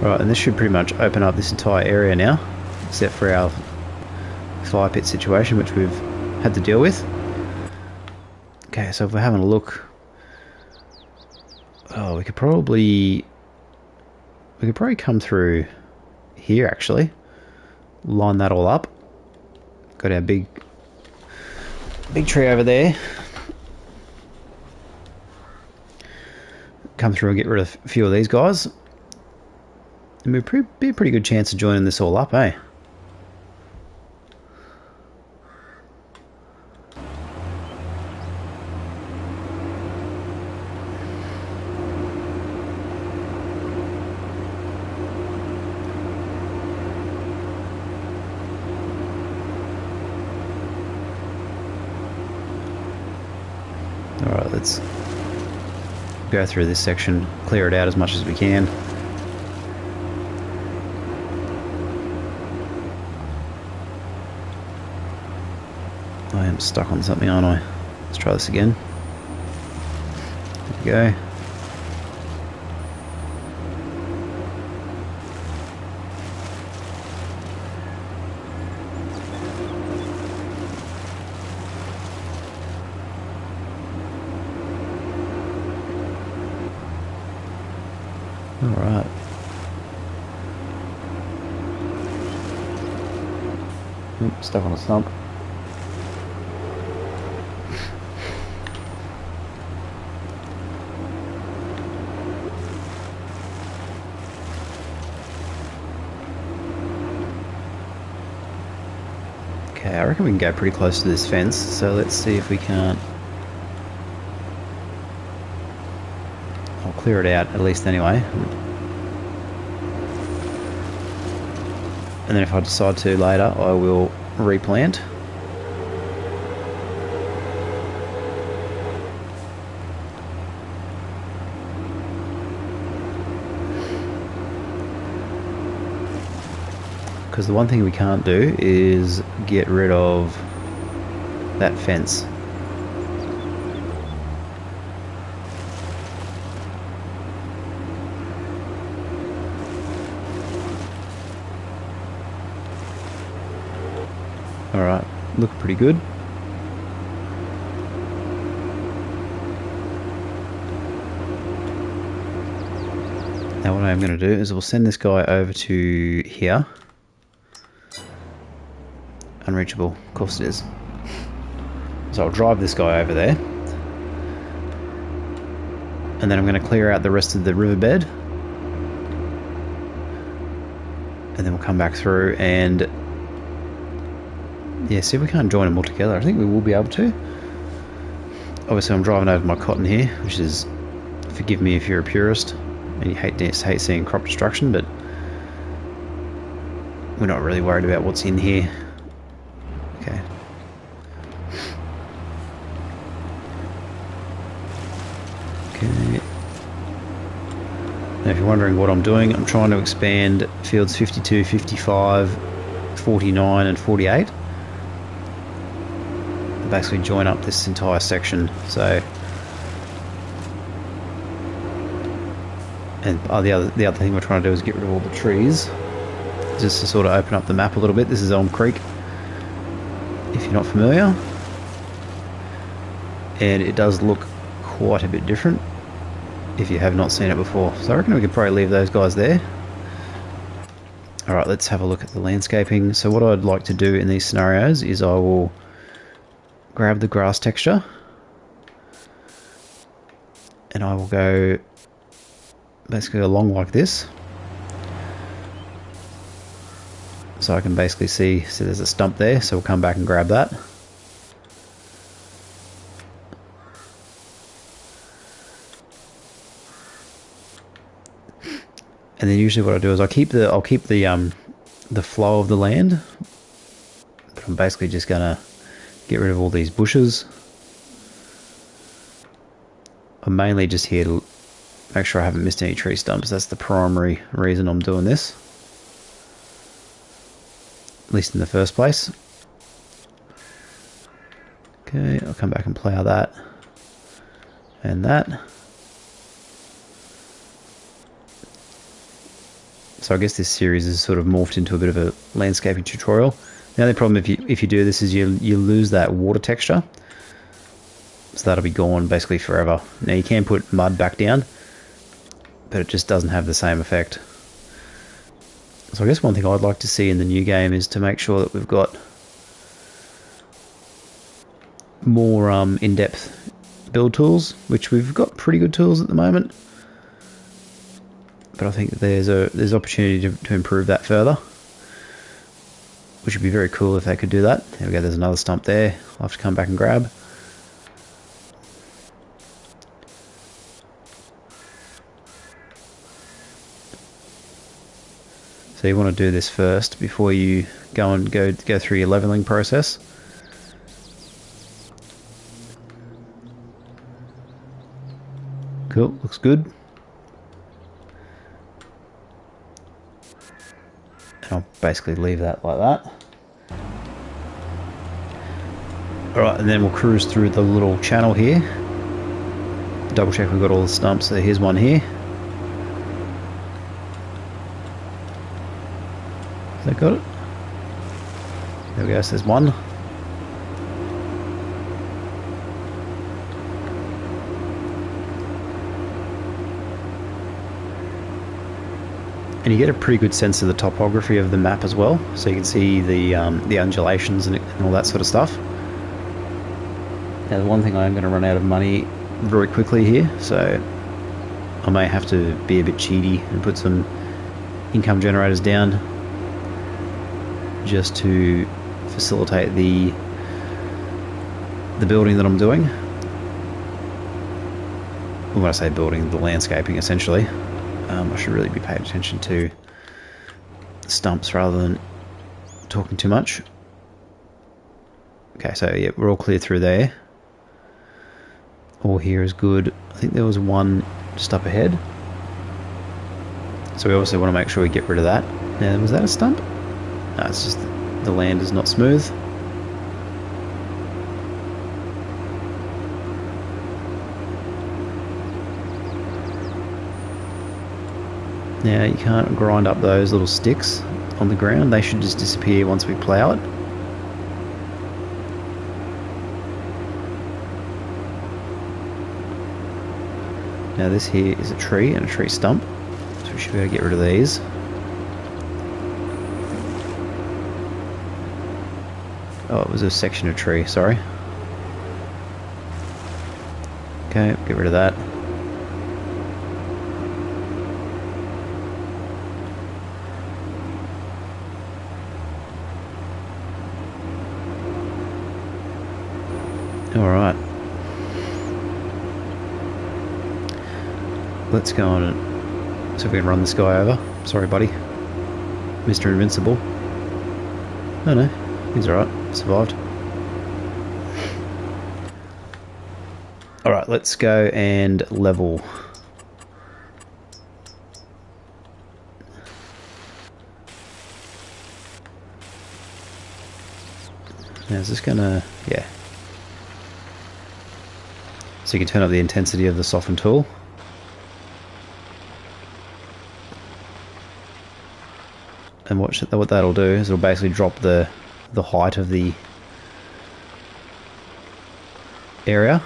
Right, and this should pretty much open up this entire area now, except for our fire pit situation, which we've had to deal with. Okay, so if we're having a look, oh, we could probably come through here actually, line that all up. Got our big tree over there. Come through and get rid of a few of these guys. And it'd be a pretty good chance of joining this all up, eh? Alright, let's go through this section, clear it out as much as we can. I am stuck on something, aren't I? Let's try this again. There we go. Alright. Stuck on a stump. Okay, I reckon we can go pretty close to this fence, so let's see if we can't... I'll clear it out, at least anyway. And then if I decide to later, I will replant. because the one thing we can't do is get rid of that fence. Alright, look pretty good. Now what I'm going to do is we'll send this guy over to here. Unreachable, of course it is. So I'll drive this guy over there. And then I'm going to clear out the rest of the riverbed. And then we'll come back through and... yeah, see if we can't join them all together. I think we will be able to. Obviously I'm driving over my cotton here, which is... forgive me if you're a purist and you hate seeing crop destruction, but we're not really worried about what's in here. Okay. Okay. Now if you're wondering what I'm doing, I'm trying to expand fields 52, 55, 49 and 48. Basically join up this entire section. So and the other thing we're trying to do is get rid of all the trees, just to sort of open up the map a little bit. This is Elm Creek, if you're not familiar, and it does look quite a bit different if you have not seen it before. So I reckon we could probably leave those guys there. Alright, let's have a look at the landscaping. So what I'd like to do in these scenarios is I will grab the grass texture and I will go basically along like this, so I can basically see there's a stump there, so we'll come back and grab that. And then usually what I do is I'll keep the flow of the land, but I'm basically just gonna get rid of all these bushes. I'm mainly just here to make sure I haven't missed any tree stumps. That's the primary reason I'm doing this, at least in the first place. Okay, I'll come back and plough that and that. So I guess this series is sort of morphed into a bit of a landscaping tutorial. The only problem if you do this is you lose that water texture, so that'll be gone basically forever. Now you can put mud back down, but it just doesn't have the same effect. So I guess one thing I'd like to see in the new game is to make sure that we've got more in-depth build tools, which we've got pretty good tools at the moment, but I think there's opportunity to improve that further, which would be very cool if they could do that. There we go, there's another stump there I'll have to come back and grab. So you want to do this first before you go through your leveling process. Cool, looks good. And I'll basically leave that like that. Alright, and then we'll cruise through the little channel here. Double check we've got all the stumps. So here's one here. Has that got it? There we go, so there's one. And you get a pretty good sense of the topography of the map as well, so you can see the undulations and all that sort of stuff. Now the one thing I am going to run out of money very quickly here, so I may have to be a bit cheaty and put some income generators down just to facilitate the building that I'm doing. When I say building, the landscaping essentially. I should really be paying attention to stumps rather than talking too much. Okay, so yeah, we're all clear through there. All here is good. I think there was one just up ahead, so we obviously want to make sure we get rid of that. Now, was that a stump? No, it's just the land is not smooth. Now you can't grind up those little sticks on the ground, they should just disappear once we plough it. Now this here is a tree and a tree stump, so we should be able to get rid of these. Oh, it was a section of tree, sorry. Okay, get rid of that. Alright. Let's go on and see if we can run this guy over. Sorry, buddy. Mr. Invincible. Oh no, he's alright. Survived. Alright, let's go and level. Now is this gonna... yeah. So you can turn up the intensity of the soften tool. And what that'll do is it'll basically drop the height of the area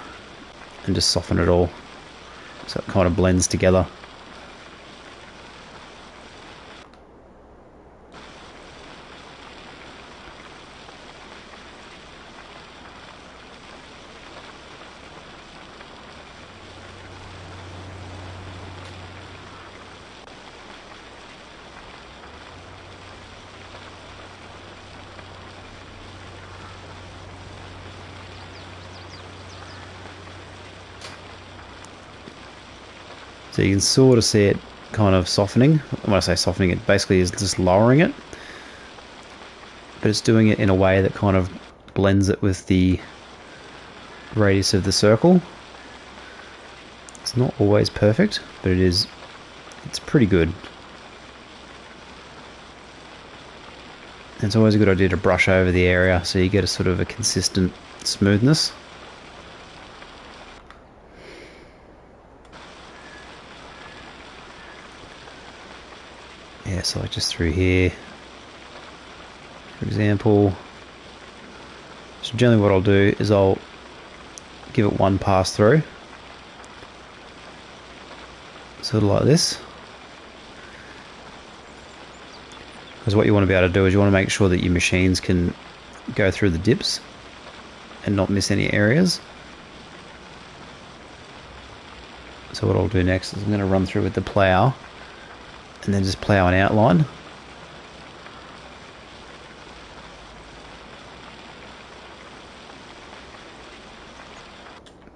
and just soften it all so it kind of blends together. So you can sort of see it kind of softening. When I say softening, it basically is just lowering it. But it's doing it in a way that kind of blends it with the radius of the circle. It's not always perfect, but it's pretty good. And it's always a good idea to brush over the area so you get a sort of a consistent smoothness. Yeah, so like just through here, for example. So generally what I'll do is I'll give it one pass through, sort of like this. Because what you want to be able to do is you want to make sure that your machines can go through the dips and not miss any areas. So what I'll do next is I'm going to run through with the plough and then just plough an outline.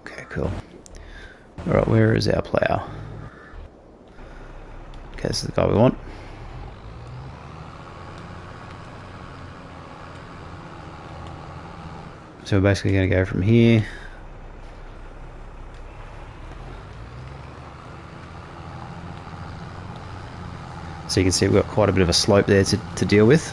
Okay, cool. Alright, where is our plough? Okay, this is the guy we want. So we're basically going to go from here. So you can see we've got quite a bit of a slope there to deal with.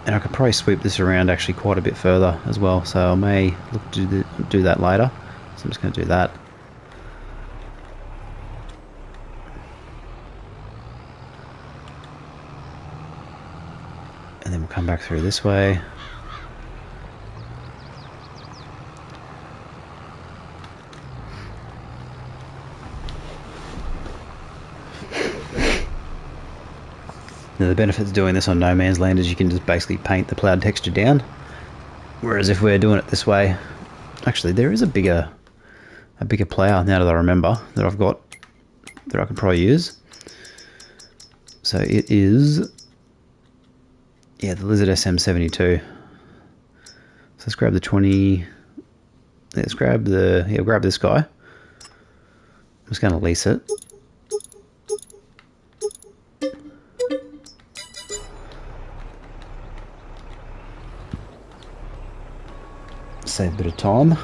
And I could probably sweep this around actually quite a bit further as well, so I may look to do that later. So I'm just going to do that. And then we'll come back through this way. Now the benefit of doing this on no man's land is you can just basically paint the ploughed texture down. Whereas if we're doing it this way, actually there is a bigger plough now that I remember that I've got that I could probably use. So it is, yeah, the Lizard SM72. So let's grab the 20 Let's grab the, yeah, grab this guy. I'm just going to lease it. Save a bit of time.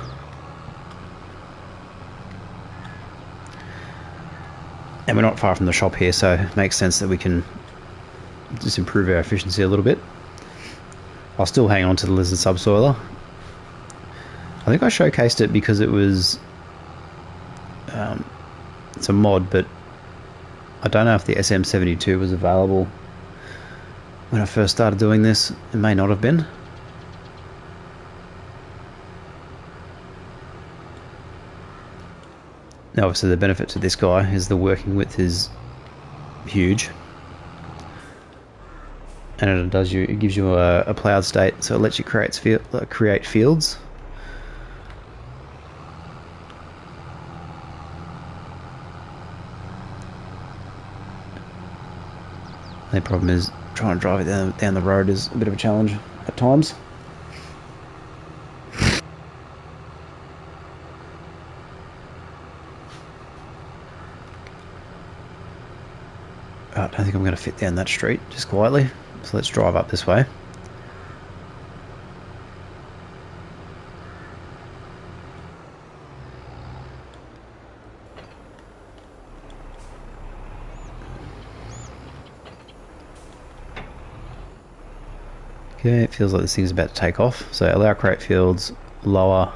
And we're not far from the shop here, so it makes sense that we can just improve our efficiency a little bit. I'll still hang on to the lizard subsoiler. I think I showcased it because it was it's a mod, but I don't know if the SM72 was available when I first started doing this. It may not have been. Now obviously the benefit to this guy is the working width is huge, and it gives you a plowed state, so it lets you create fields. The problem is trying to drive it down the road is a bit of a challenge at times. I don't think I'm going to fit down that street just quietly, so let's drive up this way. Okay, it feels like this thing's about to take off. So allow create fields, lower,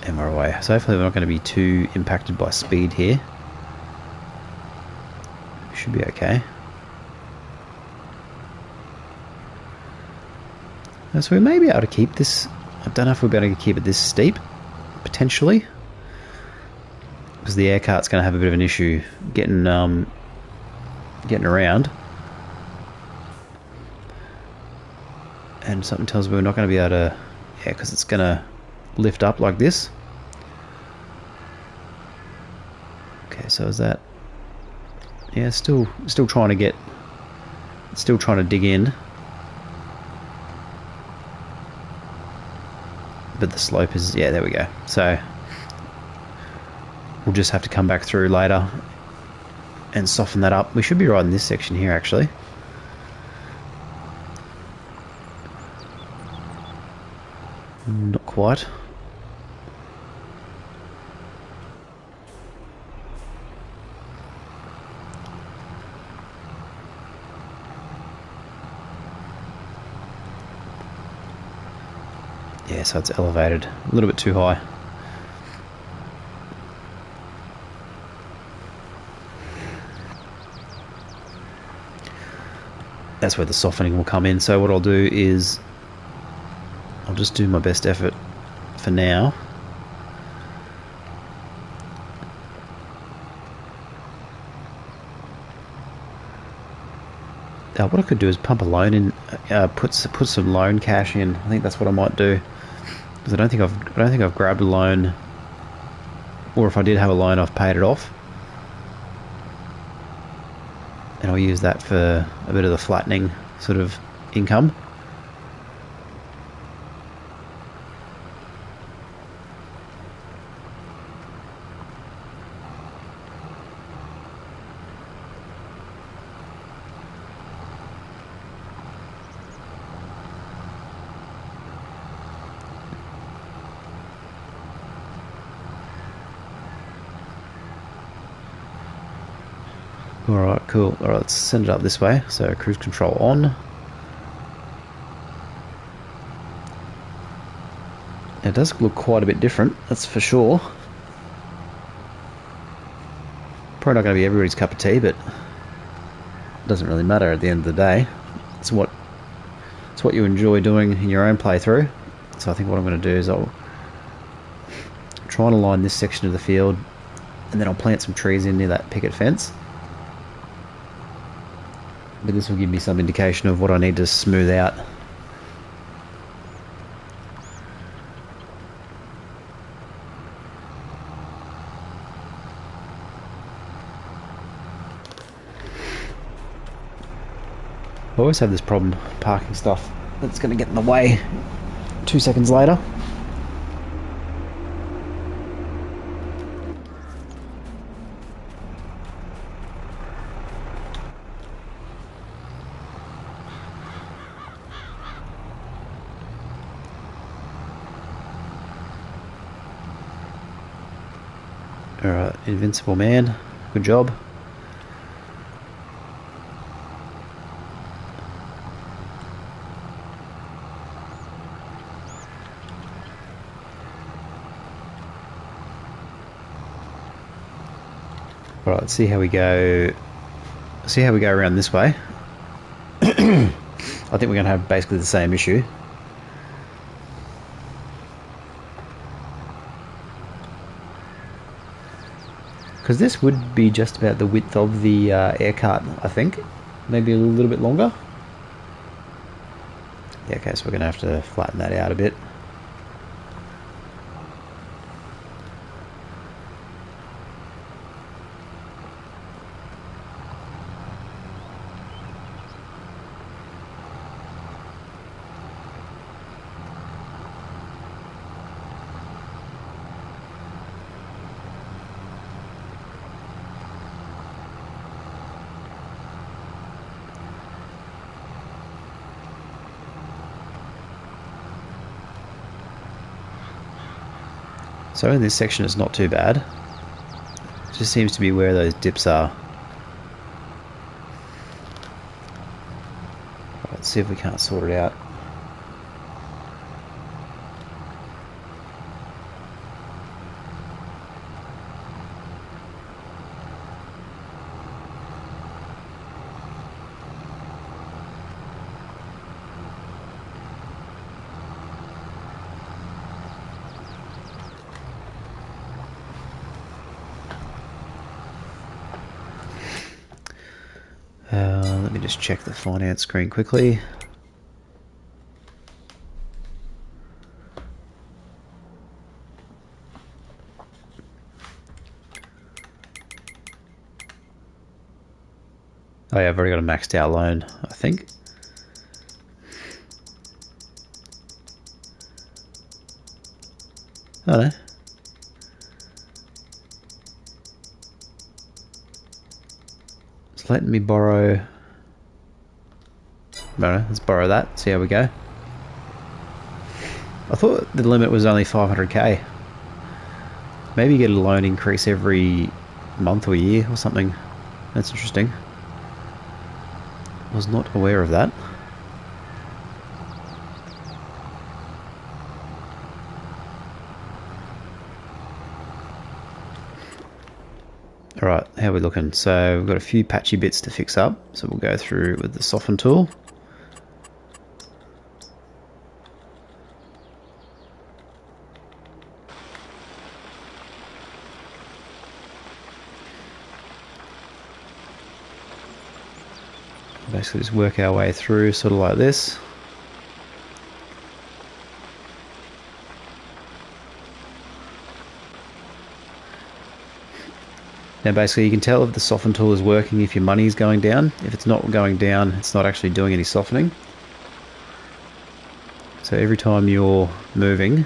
and we're away. So hopefully we're not going to be too impacted by speed here. Should be okay. So we may be able to keep this. I don't know if we'll be able to keep it this steep, potentially, because the air cart's going to have a bit of an issue getting around. And something tells me we're not going to be able to, yeah, because it's going to lift up like this. Okay, so is that, yeah, still trying to get, still trying to dig in, but the slope is, yeah, there we go. So we'll just have to come back through later and soften that up. We should be right in this section here, actually. Not quite. Yeah, so it's elevated a little bit too high. That's where the softening will come in. So what I'll do is I'll just do my best effort for now. What I could do is pump a loan in, put some loan cash in. I think that's what I might do, because I don't think I've grabbed a loan, or if I did have a loan, I've paid it off, and I'll use that for a bit of the flattening sort of income. Alright, cool. Alright, let's send it up this way. So cruise control on. It does look quite a bit different, that's for sure. Probably not going to be everybody's cup of tea, but it doesn't really matter at the end of the day. It's what you enjoy doing in your own playthrough. So I think what I'm going to do is I'll try and align this section of the field, and then I'll plant some trees in near that picket fence. But this will give me some indication of what I need to smooth out. I always have this problem parking stuff that's going to get in the way 2 seconds later. Alright, invincible man. Good job. Alright, let's see how we go. See how we go around this way. I think we're going to have basically the same issue. Because this would be just about the width of the air cart, I think. Maybe a little bit longer. Yeah, okay, so we're going to have to flatten that out a bit. So in this section it's not too bad. It just seems to be where those dips are. Let's see if we can't sort it out. Let me just check the finance screen quickly. Oh yeah, I've already got a maxed out loan, I think. Oh no. It's letting me borrow. No, let's borrow that, see how we go. I thought the limit was only 500k. Maybe you get a loan increase every month or year or something. That's interesting. I was not aware of that. Alright, how are we looking? So we've got a few patchy bits to fix up, so we'll go through with the soften tool. Basically just work our way through sort of like this. Now basically you can tell if the soften tool is working if your money is going down. If it's not going down, it's not actually doing any softening. So every time you're moving,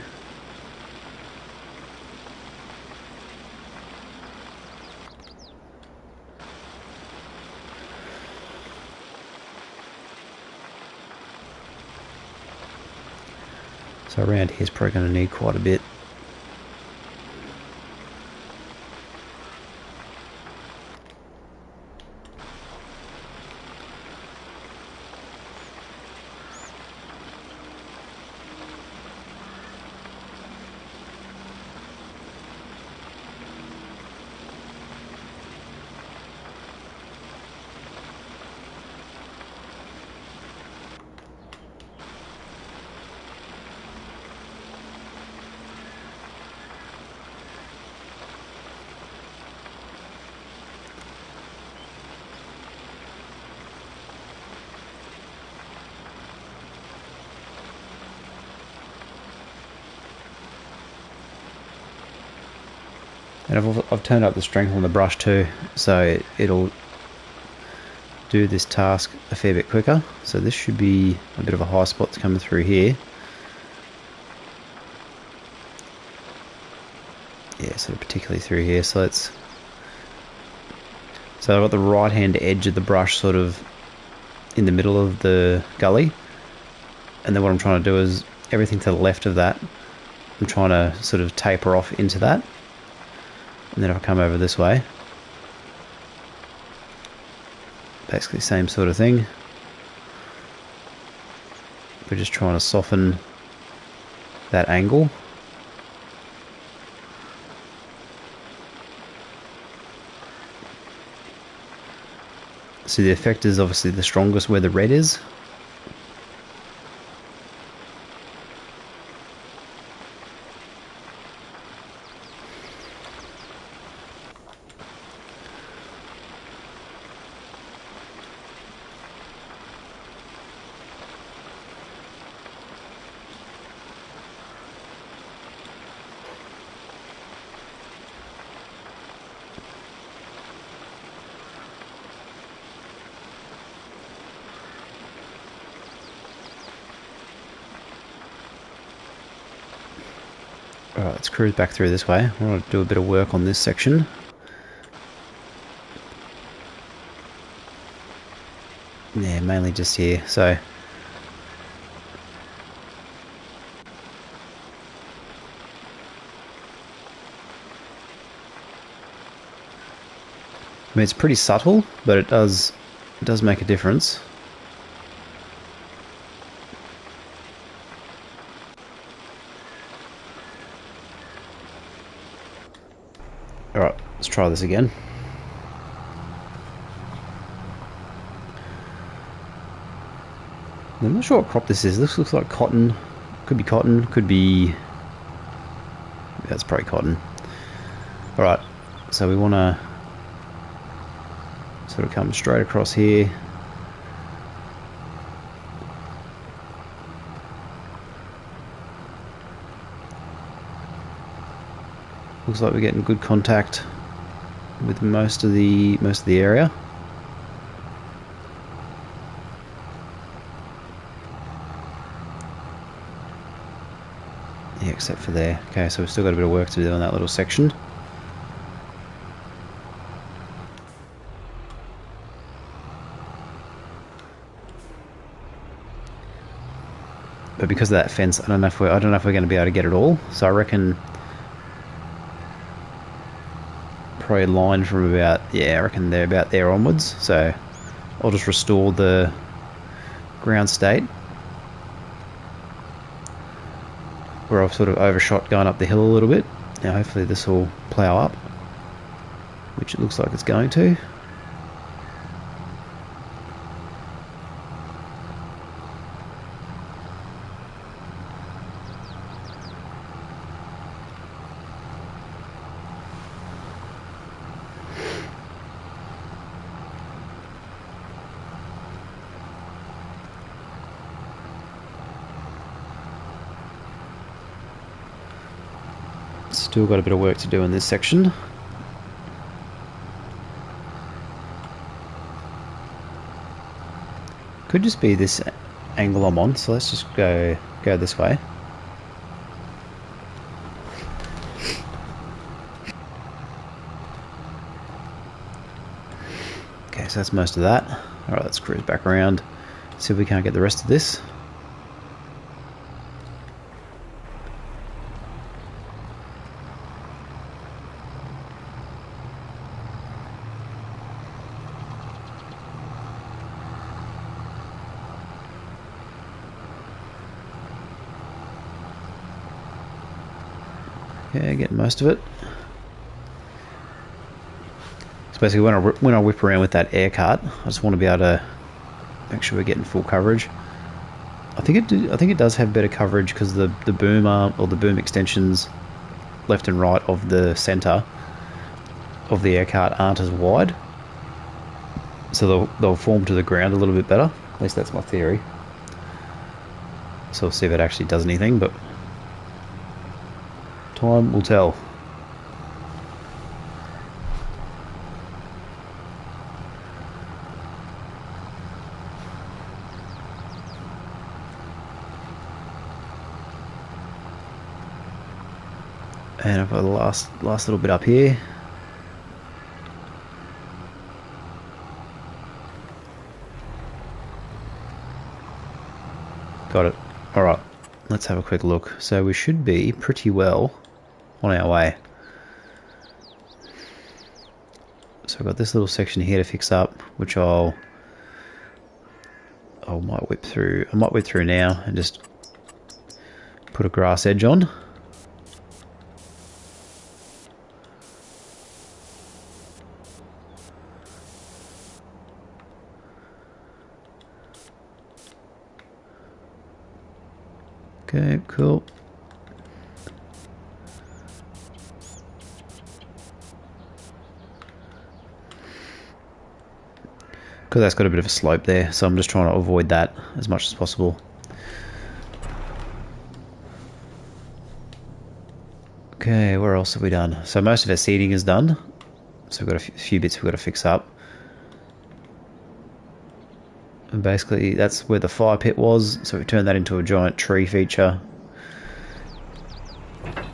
so around here is probably going to need quite a bit. And I've turned up the strength on the brush too, so it'll do this task a fair bit quicker. So this should be a bit of a high spot coming through here. yeah, sort of particularly through here. So I've got the right hand edge of the brush sort of in the middle of the gully, and then what I'm trying to do is everything to the left of that, I'm trying to sort of taper off into that, and then if I come over this way, basically same sort of thing. We're just trying to soften that angle. So the effect is obviously the strongest where the red is. Alright, let's cruise back through this way. I want to do a bit of work on this section. Yeah, mainly just here. So I mean, it's pretty subtle, but it does make a difference. Alright, let's try this again. I'm not sure what crop this is. This looks like cotton. Could be cotton, could be... That's probably cotton. Alright, so we want to sort of come straight across here. Looks like we're getting good contact with most of the area. Yeah, except for there. Okay, so we've still got a bit of work to do on that little section. But because of that fence, I don't know if we're going to be able to get it all. So I reckon probably line from about, yeah, I reckon they're about there onwards. So I'll just restore the ground state where I've sort of overshot going up the hill a little bit. Now hopefully this will plough up, which it looks like it's going to. Still got a bit of work to do in this section. Could just be this angle I'm on, so let's just go this way. Okay, so that's most of that. Alright, let's cruise back around, see if we can't get the rest of this. Yeah, getting most of it. So basically, when I whip around with that air cart, I just want to be able to make sure we're getting full coverage. I think it does have better coverage because the boom arm or the boom extensions left and right of the centre of the air cart aren't as wide, so they'll form to the ground a little bit better. At least that's my theory. So we'll see if it actually does anything, but time will tell. And I've got the last little bit up here. Got it. Alright, let's have a quick look. So we should be pretty well on our way. So I've got this little section here to fix up, which I might whip through. I might whip through now and just put a grass edge on. Okay, cool. Because that's got a bit of a slope there, so I'm just trying to avoid that as much as possible. Okay, where else have we done? So most of our seeding is done. So we've got a few bits we've got to fix up. And basically that's where the fire pit was, so we turned that into a giant tree feature.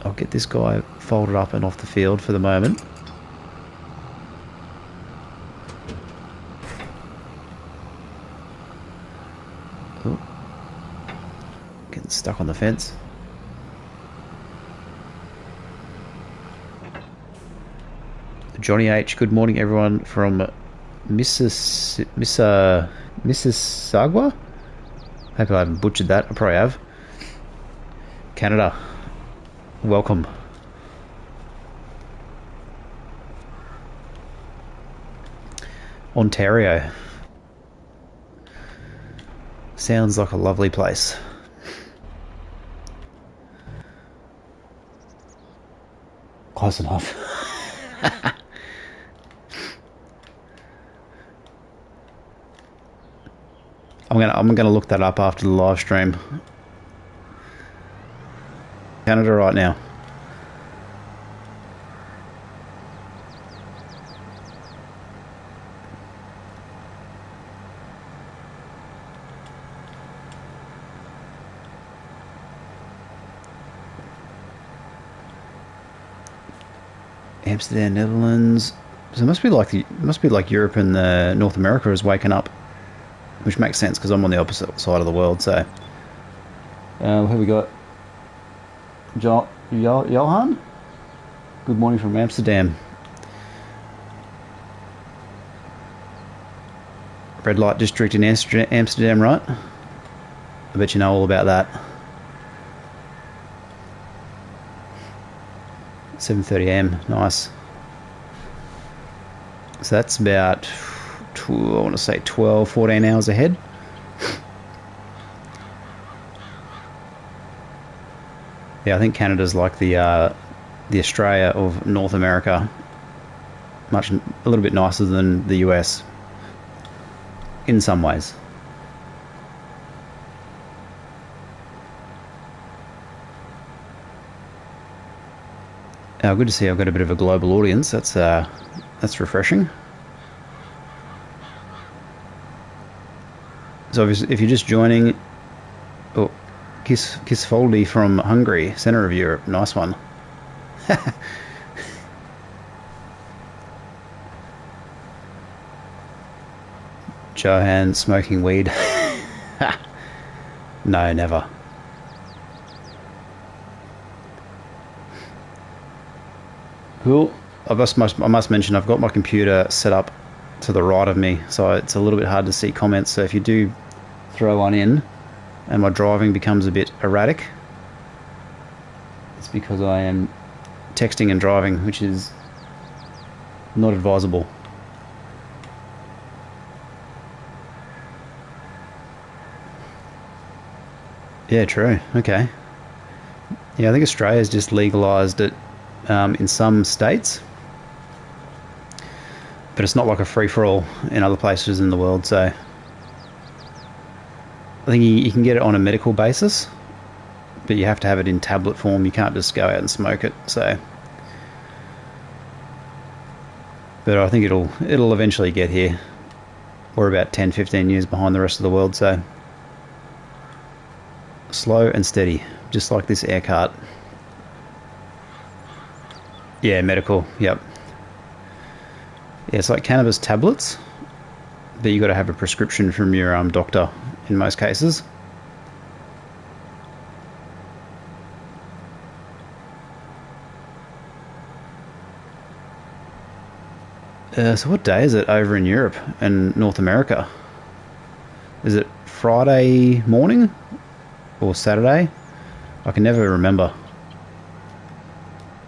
I'll get this guy folded up and off the field for the moment. Oh, getting stuck on the fence. Johnny H, good morning everyone from Mississauga? Hope I haven't butchered that, I probably have. Canada, welcome. Ontario. Sounds like a lovely place. Close enough. I'm gonna look that up after the live stream. Canada right now. Amsterdam, Netherlands. So it must be like Europe and North America is waking up, which makes sense because I'm on the opposite side of the world. So, who we got? Johan. Good morning from Amsterdam. Red light district in Amsterdam, right? I bet you know all about that. 7:30 AM, nice. So that's about, I want to say 12, 14 hours ahead. Yeah, I think Canada's like the Australia of North America. A little bit nicer than the US in some ways. Good to see I've got a bit of a global audience. That's refreshing. So if you're just joining, oh, Kisfoldi from Hungary, centre of Europe, nice one. Johan smoking weed. No, never. Cool. I must mention I've got my computer set up to the right of me, so it's a little bit hard to see comments. So if you do throw one in and my driving becomes a bit erratic, it's because I am texting and driving, which is not advisable. Yeah, true. Okay. Yeah, I think Australia's just legalised it in some states, but it's not like a free-for-all in other places in the world. So I think you can get it on a medical basis, but you have to have it in tablet form. You can't just go out and smoke it. So, but I think it'll eventually get here. We're about 10-15 years behind the rest of the world, so slow and steady, just like this air cart. Yeah, medical. Yep. Yeah, it's like cannabis tablets, but you got to have a prescription from your doctor in most cases. So what day is it over in Europe and North America? Is it Friday morning or Saturday? I can never remember.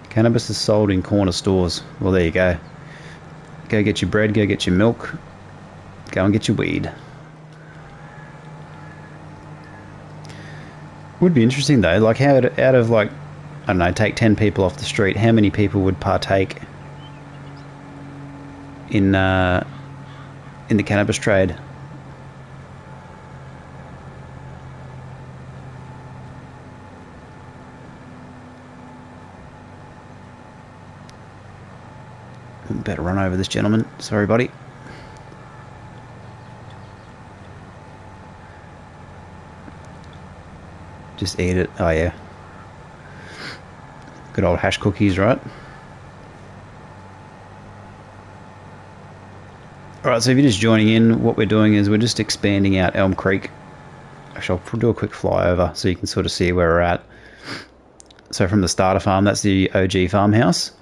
Cannabis is sold in corner stores. Well, there you go. Go get your bread, go get your milk, go and get your weed. Would be interesting though, like how out of like, I don't know, take 10 people off the street, how many people would partake in the cannabis trade? Better run over this gentleman. Sorry, buddy. Just eat it. Oh, yeah. Good old hash cookies, right? Alright, so if you're just joining in, what we're doing is we're just expanding out Elm Creek. Actually, I'll do a quick flyover so you can sort of see where we're at. So from the starter farm, that's the OG farmhouse.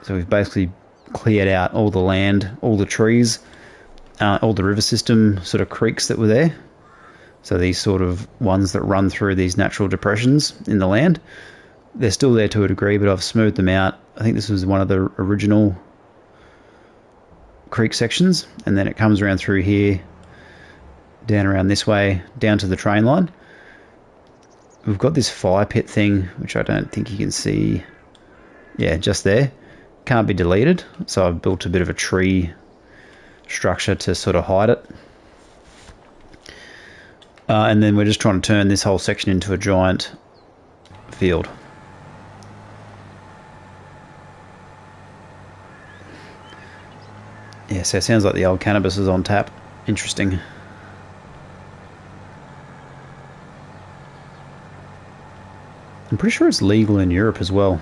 So we've basically cleared out all the land, all the trees, all the river system sort of creeks that were there. So these sort of ones that run through these natural depressions in the land, they're still there to a degree, but I've smoothed them out. I think this was one of the original creek sections, and then it comes around through here, down around this way, down to the train line. We've got this fire pit thing, which I don't think you can see. Yeah, just there. Can't be deleted, so I've built a bit of a tree structure to sort of hide it. And then we're just trying to turn this whole section into a giant field. Yeah, so it sounds like the old cannabis is on tap. Interesting. I'm pretty sure it's legal in Europe as well.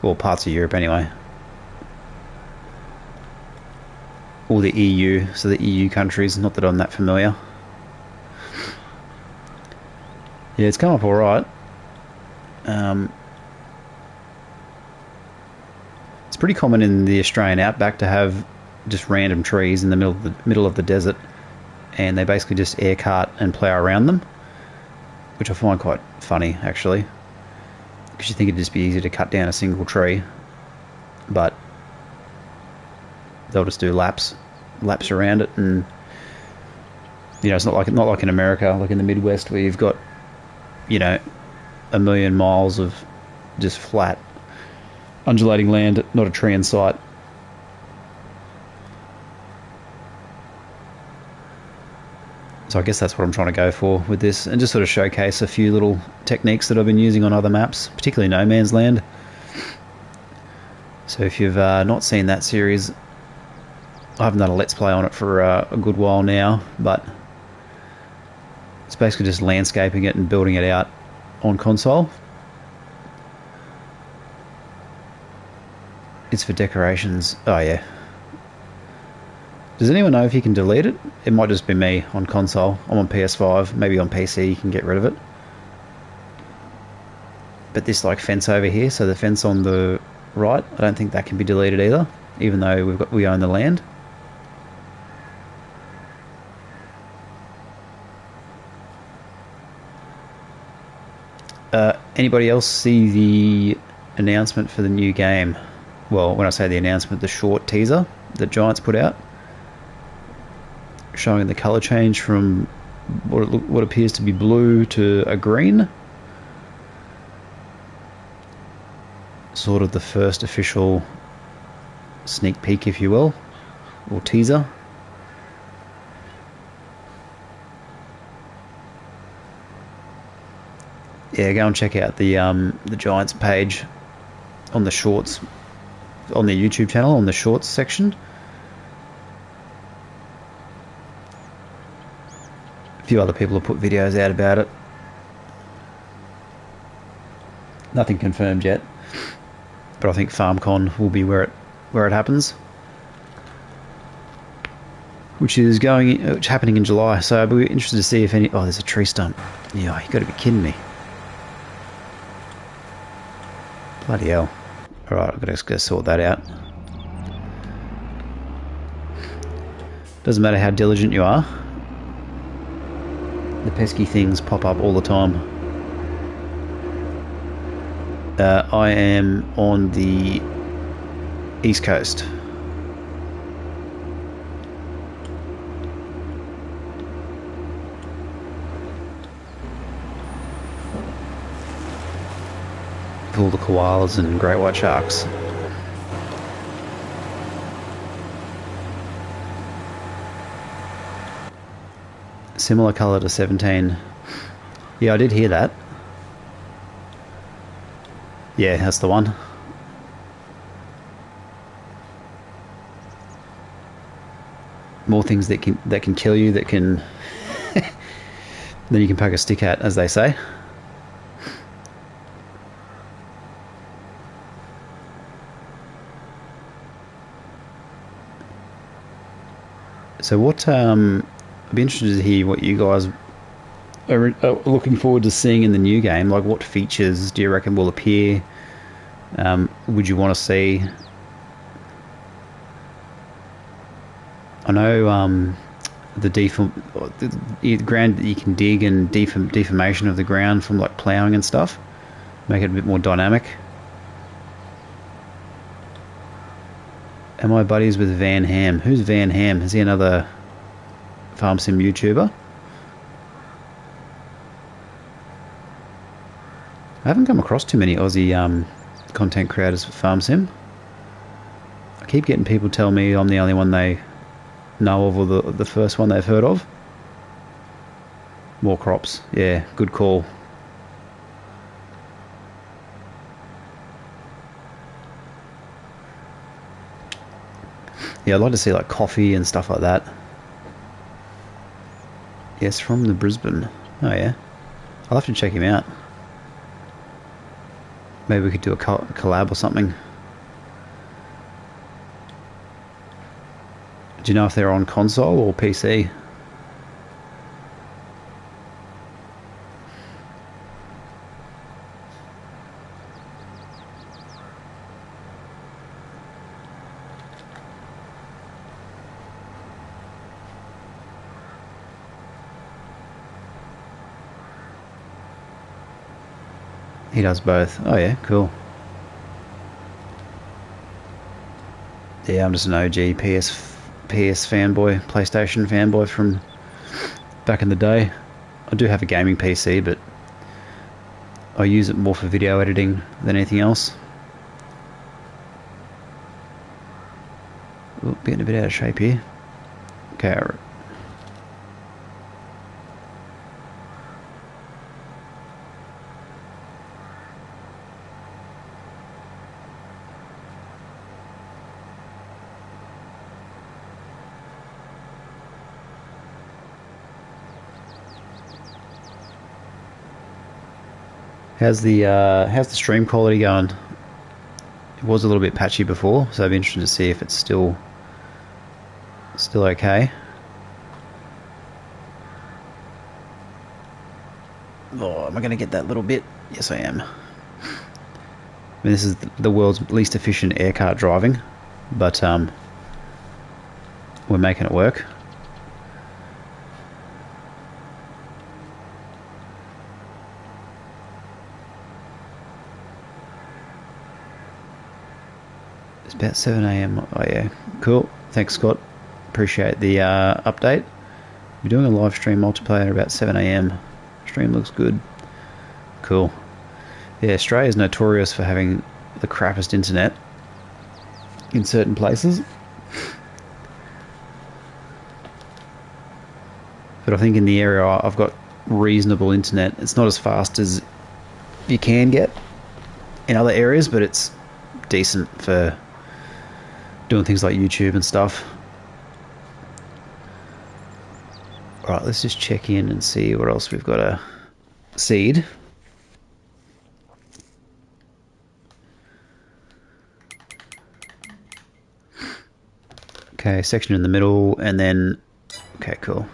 Well, parts of Europe anyway. Or the EU, so the EU countries, not that I'm that familiar. Yeah, it's come up alright. It's pretty common in the Australian outback to have just random trees in the middle of the desert, and they basically just air cart and plough around them, which I find quite funny actually. Because you think it'd just be easy to cut down a single tree, but they'll just do laps around it, and you know, it's not like in America, like in the Midwest, where you've got, you know, a million miles of just flat, undulating land, not a tree in sight. So I guess that's what I'm trying to go for with this, and just sort of showcase a few little techniques that I've been using on other maps, particularly No Man's Land. So if you've not seen that series, I haven't done a Let's Play on it for a good while now, but it's basically just landscaping it and building it out on console. It's for decorations. Oh yeah. Does anyone know if you can delete it? It might just be me on console. I'm on PS5, maybe on PC you can get rid of it. But this like fence over here, so the fence on the right, I don't think that can be deleted either, even though we own the land. Anybody else see the announcement for the new game? Well, when I say the announcement, the short teaser that Giants put out, showing the colour change from what appears to be blue to a green. Sort of the first official sneak peek, if you will, or teaser. Yeah, go and check out the Giants page on the shorts, on the YouTube channel, on the shorts section. A few other people have put videos out about it. Nothing confirmed yet. But I think FarmCon will be where it happens, which is happening in July. So I'll be interested to see if any. Oh, there's a tree stump. Yeah, you got to be kidding me. Bloody hell! All right, I've got to go sort that out. Doesn't matter how diligent you are. The pesky things pop up all the time. I am on the East Coast. With all the koalas and great white sharks. Similar colour to 17. Yeah, I did hear that. Yeah, that's the one. More things that can kill you, that can then you can poke a stick at, as they say. So what? I'd be interested to hear what you guys are looking forward to seeing in the new game. Like, what features do you reckon will appear? Would you want to see? I know the ground that you can dig and deformation of the ground from like ploughing and stuff, make it a bit more dynamic. Am I buddies with Van Ham? Who's Van Ham? Is he another Farm Sim YouTuber? I haven't come across too many Aussie content creators for Farm Sim. I keep getting people tell me I'm the only one they know of, or the first one they've heard of. More crops. Yeah, good call. Yeah, I'd like to see like coffee and stuff like that. Yes, from the Brisbane. Oh yeah, I'll have to check him out. Maybe we could do a collab or something. Do you know if they're on console or PC? He does both. Oh yeah, cool. Yeah, I'm just an OG PS fanboy, PlayStation fanboy from back in the day. I do have a gaming PC, but I use it more for video editing than anything else. Ooh, getting a bit out of shape here. Okay. How's the stream quality going? It was a little bit patchy before, so I'd be interested to see if it's still okay. Oh, am I going to get that little bit? Yes, I am. I mean, this is the world's least efficient air cart driving, but we're making it work. It's about 7 AM. Oh yeah, cool. Thanks, Scott. Appreciate the update. We're doing a live stream multiplayer at about 7 AM. Stream looks good. Cool. Yeah, Australia is notorious for having the crappiest internet in certain places. But I think in the area I've got reasonable internet. It's not as fast as you can get in other areas, but it's decent for doing things like YouTube and stuff. Alright, let's just check in and see what else we've got. A seed. Okay, section in the middle, and then... Okay, cool.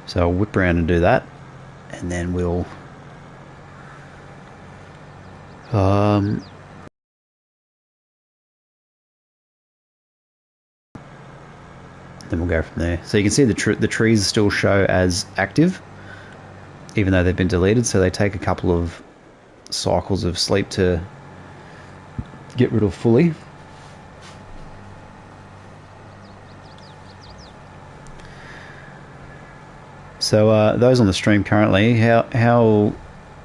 So I'll whip around and do that, and then we'll... then we'll go from there. So you can see the trees still show as active, even though they've been deleted, so they take a couple of cycles of sleep to get rid of fully. So those on the stream currently, how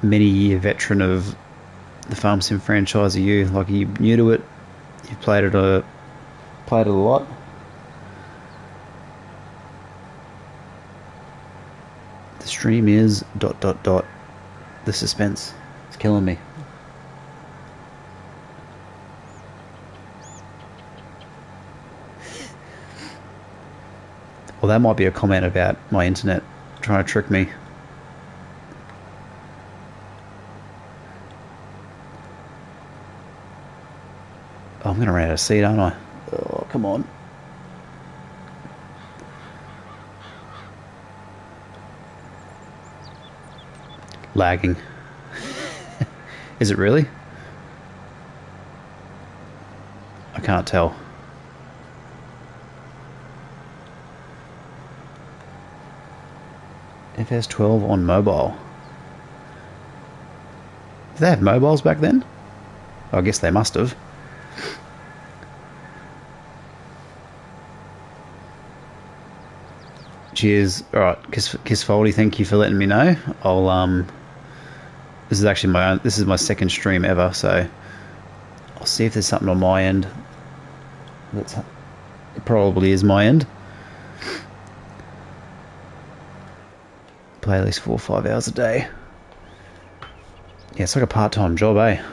many year veteran of the Farm Sim franchise are you? Like, are you new to it? You've played it a lot? The stream is ... The suspense. It's killing me. Well, that might be a comment about my internet trying to trick me. Oh, I'm going to run out of seed, aren't I? Oh, come on. Lagging. Is it really? I can't tell. FS12 on mobile. Did they have mobiles back then? I guess they must have. Cheers. Alright, Kiss Foldy, thank you for letting me know. I'll this is actually this is my second stream ever, so I'll see if there's something on my end. It probably is my end. Play at least 4 or 5 hours a day. Yeah, it's like a part-time job, eh? I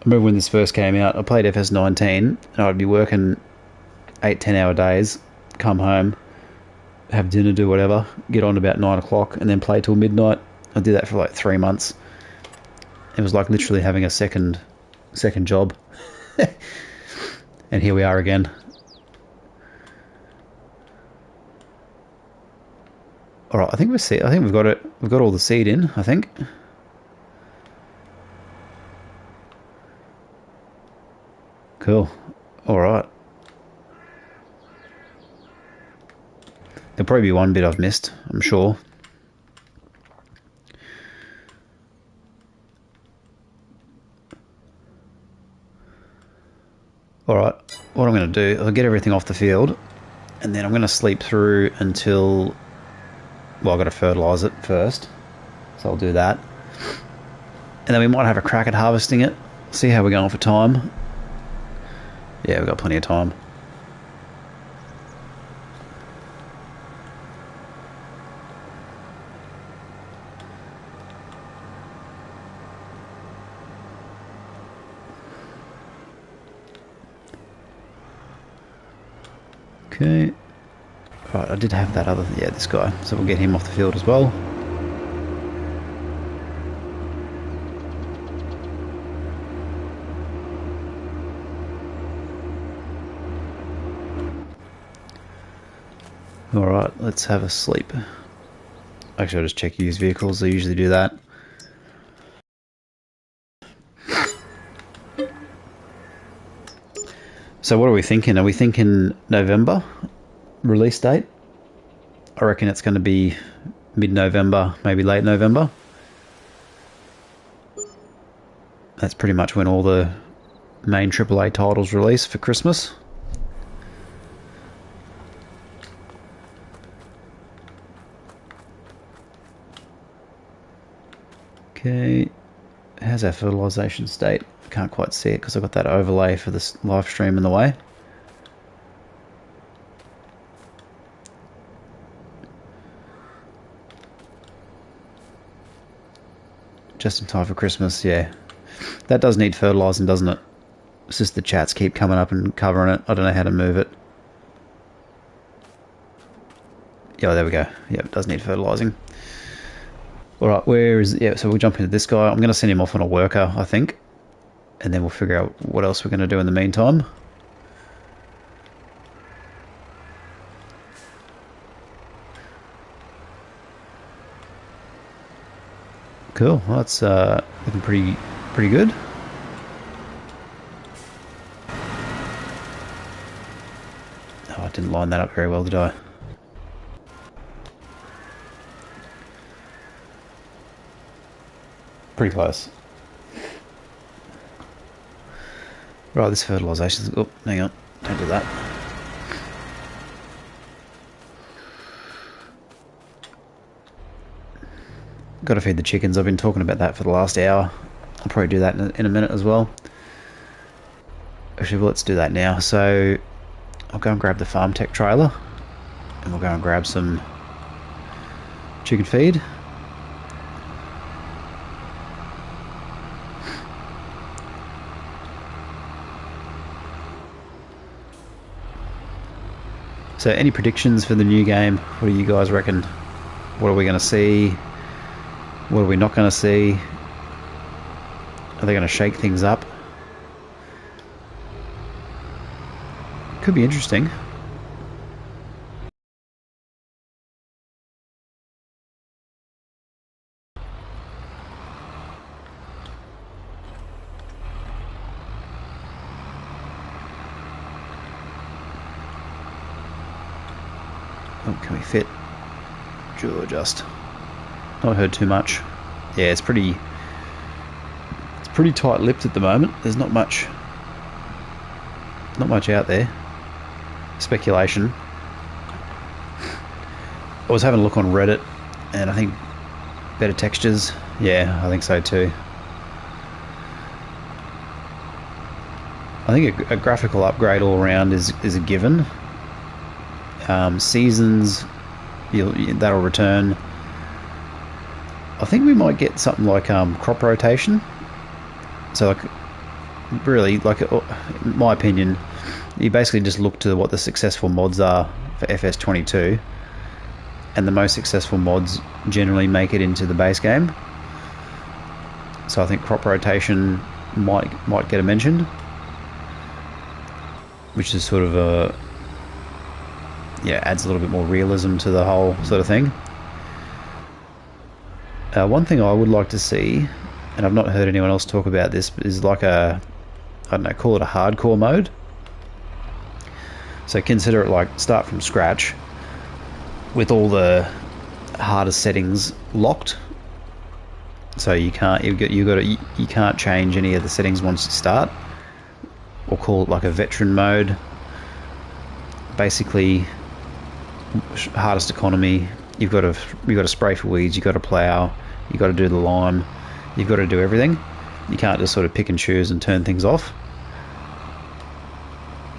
remember when this first came out, I played FS19 and I'd be working 8-10 hour days, come home, have dinner, do whatever, get on about 9 o'clock and then play till midnight. I did that for like 3 months. It was like literally having a second job. And here we are again. All right, I think we've got it. We've got all the seed in, I think. Cool. All right. There'll probably be one bit I've missed, I'm sure. All right. What I'm going to do, I'll get everything off the field, and then I'm going to sleep through until... Well, I've got to fertilise it first, so I'll do that. And then we might have a crack at harvesting it. See how we're going for time. Yeah, we've got plenty of time. Okay. Right, I did have that other... Yeah, this guy. So we'll get him off the field as well. Alright, let's have a sleep. Actually, I'll just check used vehicles. I usually do that. So what are we thinking? Are we thinking November release date? I reckon it's going to be mid-November, maybe late November. That's pretty much when all the main AAA titles release for Christmas. Okay, how's our fertilisation state? Can't quite see it because I've got that overlay for this live stream in the way. Just in time for Christmas, yeah. That does need fertilising, doesn't it? It's just the chats keep coming up and covering it. I don't know how to move it. Yeah, there we go. Yeah, it does need fertilising. Alright, where is... Yeah, so we'll jump into this guy. I'm going to send him off on a worker, I think. and then we'll figure out what else we're going to do in the meantime. Cool. Well, that's looking pretty good. Oh, I didn't line that up very well, did I? Pretty close. Right, this fertilisation's... Oh, hang on. Don't do that. Got to feed the chickens. I've been talking about that for the last hour. I'll probably do that in a minute as well. Actually, well, let's do that now. So, I'll go and grab the farm tech trailer. And we'll go and grab some chicken feed. So, any predictions for the new game? What do you guys reckon? What are we going to see? What are we not going to see? Are they going to shake things up? Could be interesting. Oh, can we fit? Sure, just. Not heard too much. Yeah, it's pretty tight-lipped at the moment. There's not much out there. Speculation. I was having a look on Reddit, and I think better textures. Yeah, I think so too. I think a graphical upgrade all around is a given. Seasons, that'll return. I think we might get something like crop rotation. So, like, really, like, in my opinion, you basically just look to what the successful mods are for FS22, and the most successful mods generally make it into the base game. So I think crop rotation might get a mention, which is sort of a adds a little bit more realism to the whole sort of thing. One thing I would like to see, and I've not heard anyone else talk about this, is like I don't know, call it a hardcore mode. So consider it like start from scratch with all the hardest settings locked. So you can't change any of the settings once you start, or call it like a veteran mode. Basically, hardest economy. You've got to spray for weeds. You've got to plow. You've got to do the lime. You've got to do everything. You can't just sort of pick and choose and turn things off.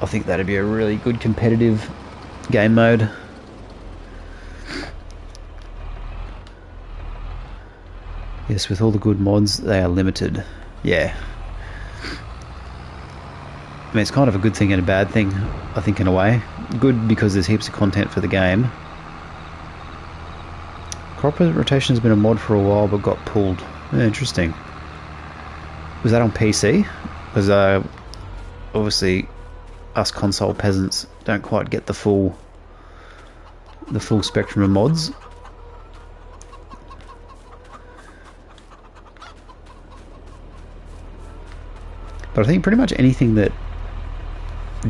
I think that'd be a really good competitive game mode. Yes, with all the good mods, they are limited. Yeah. I mean, it's kind of a good thing and a bad thing, I think, in a way. Good because there's heaps of content for the game. Crop rotation has been a mod for a while but got pulled. Yeah, interesting. Was that on PC? Because obviously us console peasants don't quite get the full spectrum of mods. But I think pretty much anything that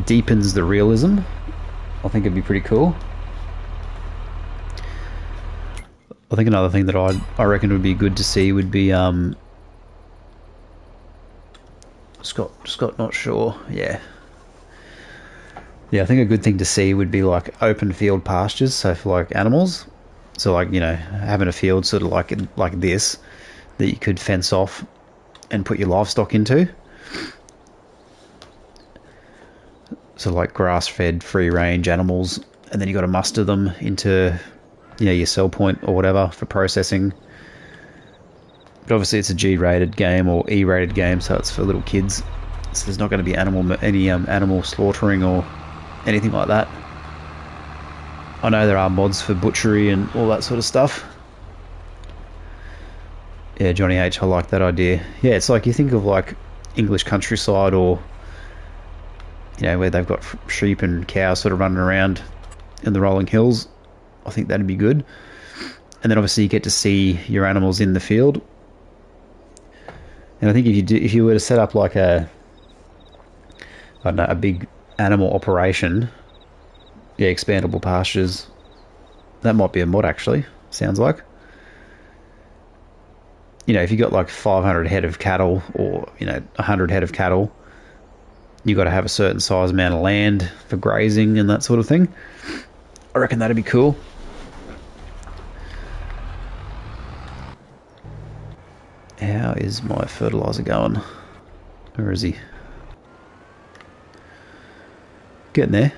deepens the realism, I think it'd be pretty cool. I think another thing that I reckon would be good to see would be Scott not sure. Yeah, I think a good thing to see would be like open field pastures, so for like animals. So like, you know, having a field sort of like this that you could fence off and put your livestock into. So like grass-fed, free-range animals, and then you got to muster them into, you know, your sell point or whatever for processing. But obviously it's a G-rated game or E-rated game, so it's for little kids. So there's not going to be any animal slaughtering or anything like that. I know there are mods for butchery and all that sort of stuff. Yeah, Johnny H, I like that idea. Yeah, it's like you think of like English countryside, or where they've got sheep and cows sort of running around in the rolling hills, I think that'd be good. And then obviously you get to see your animals in the field. And I think if you were to set up like a big animal operation, expandable pastures, that might be a mod actually, sounds like. If you got like 500 head of cattle, or 100 head of cattle, you got to have a certain size amount of land for grazing and that sort of thing. I reckon that'd be cool. How is my fertilizer going? Where is he? Getting there.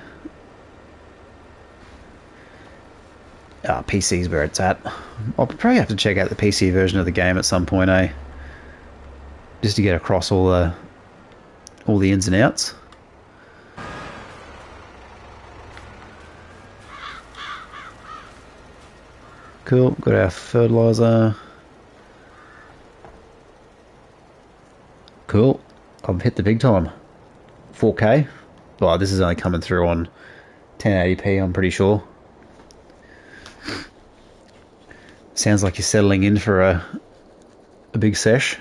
PC's where it's at. I'll probably have to check out the PC version of the game at some point, just to get across all the ins and outs. Cool, got our fertilizer. Cool, I've hit the big time. 4K. Well, this is only coming through on 1080p, I'm pretty sure. Sounds like you're settling in for a big sesh.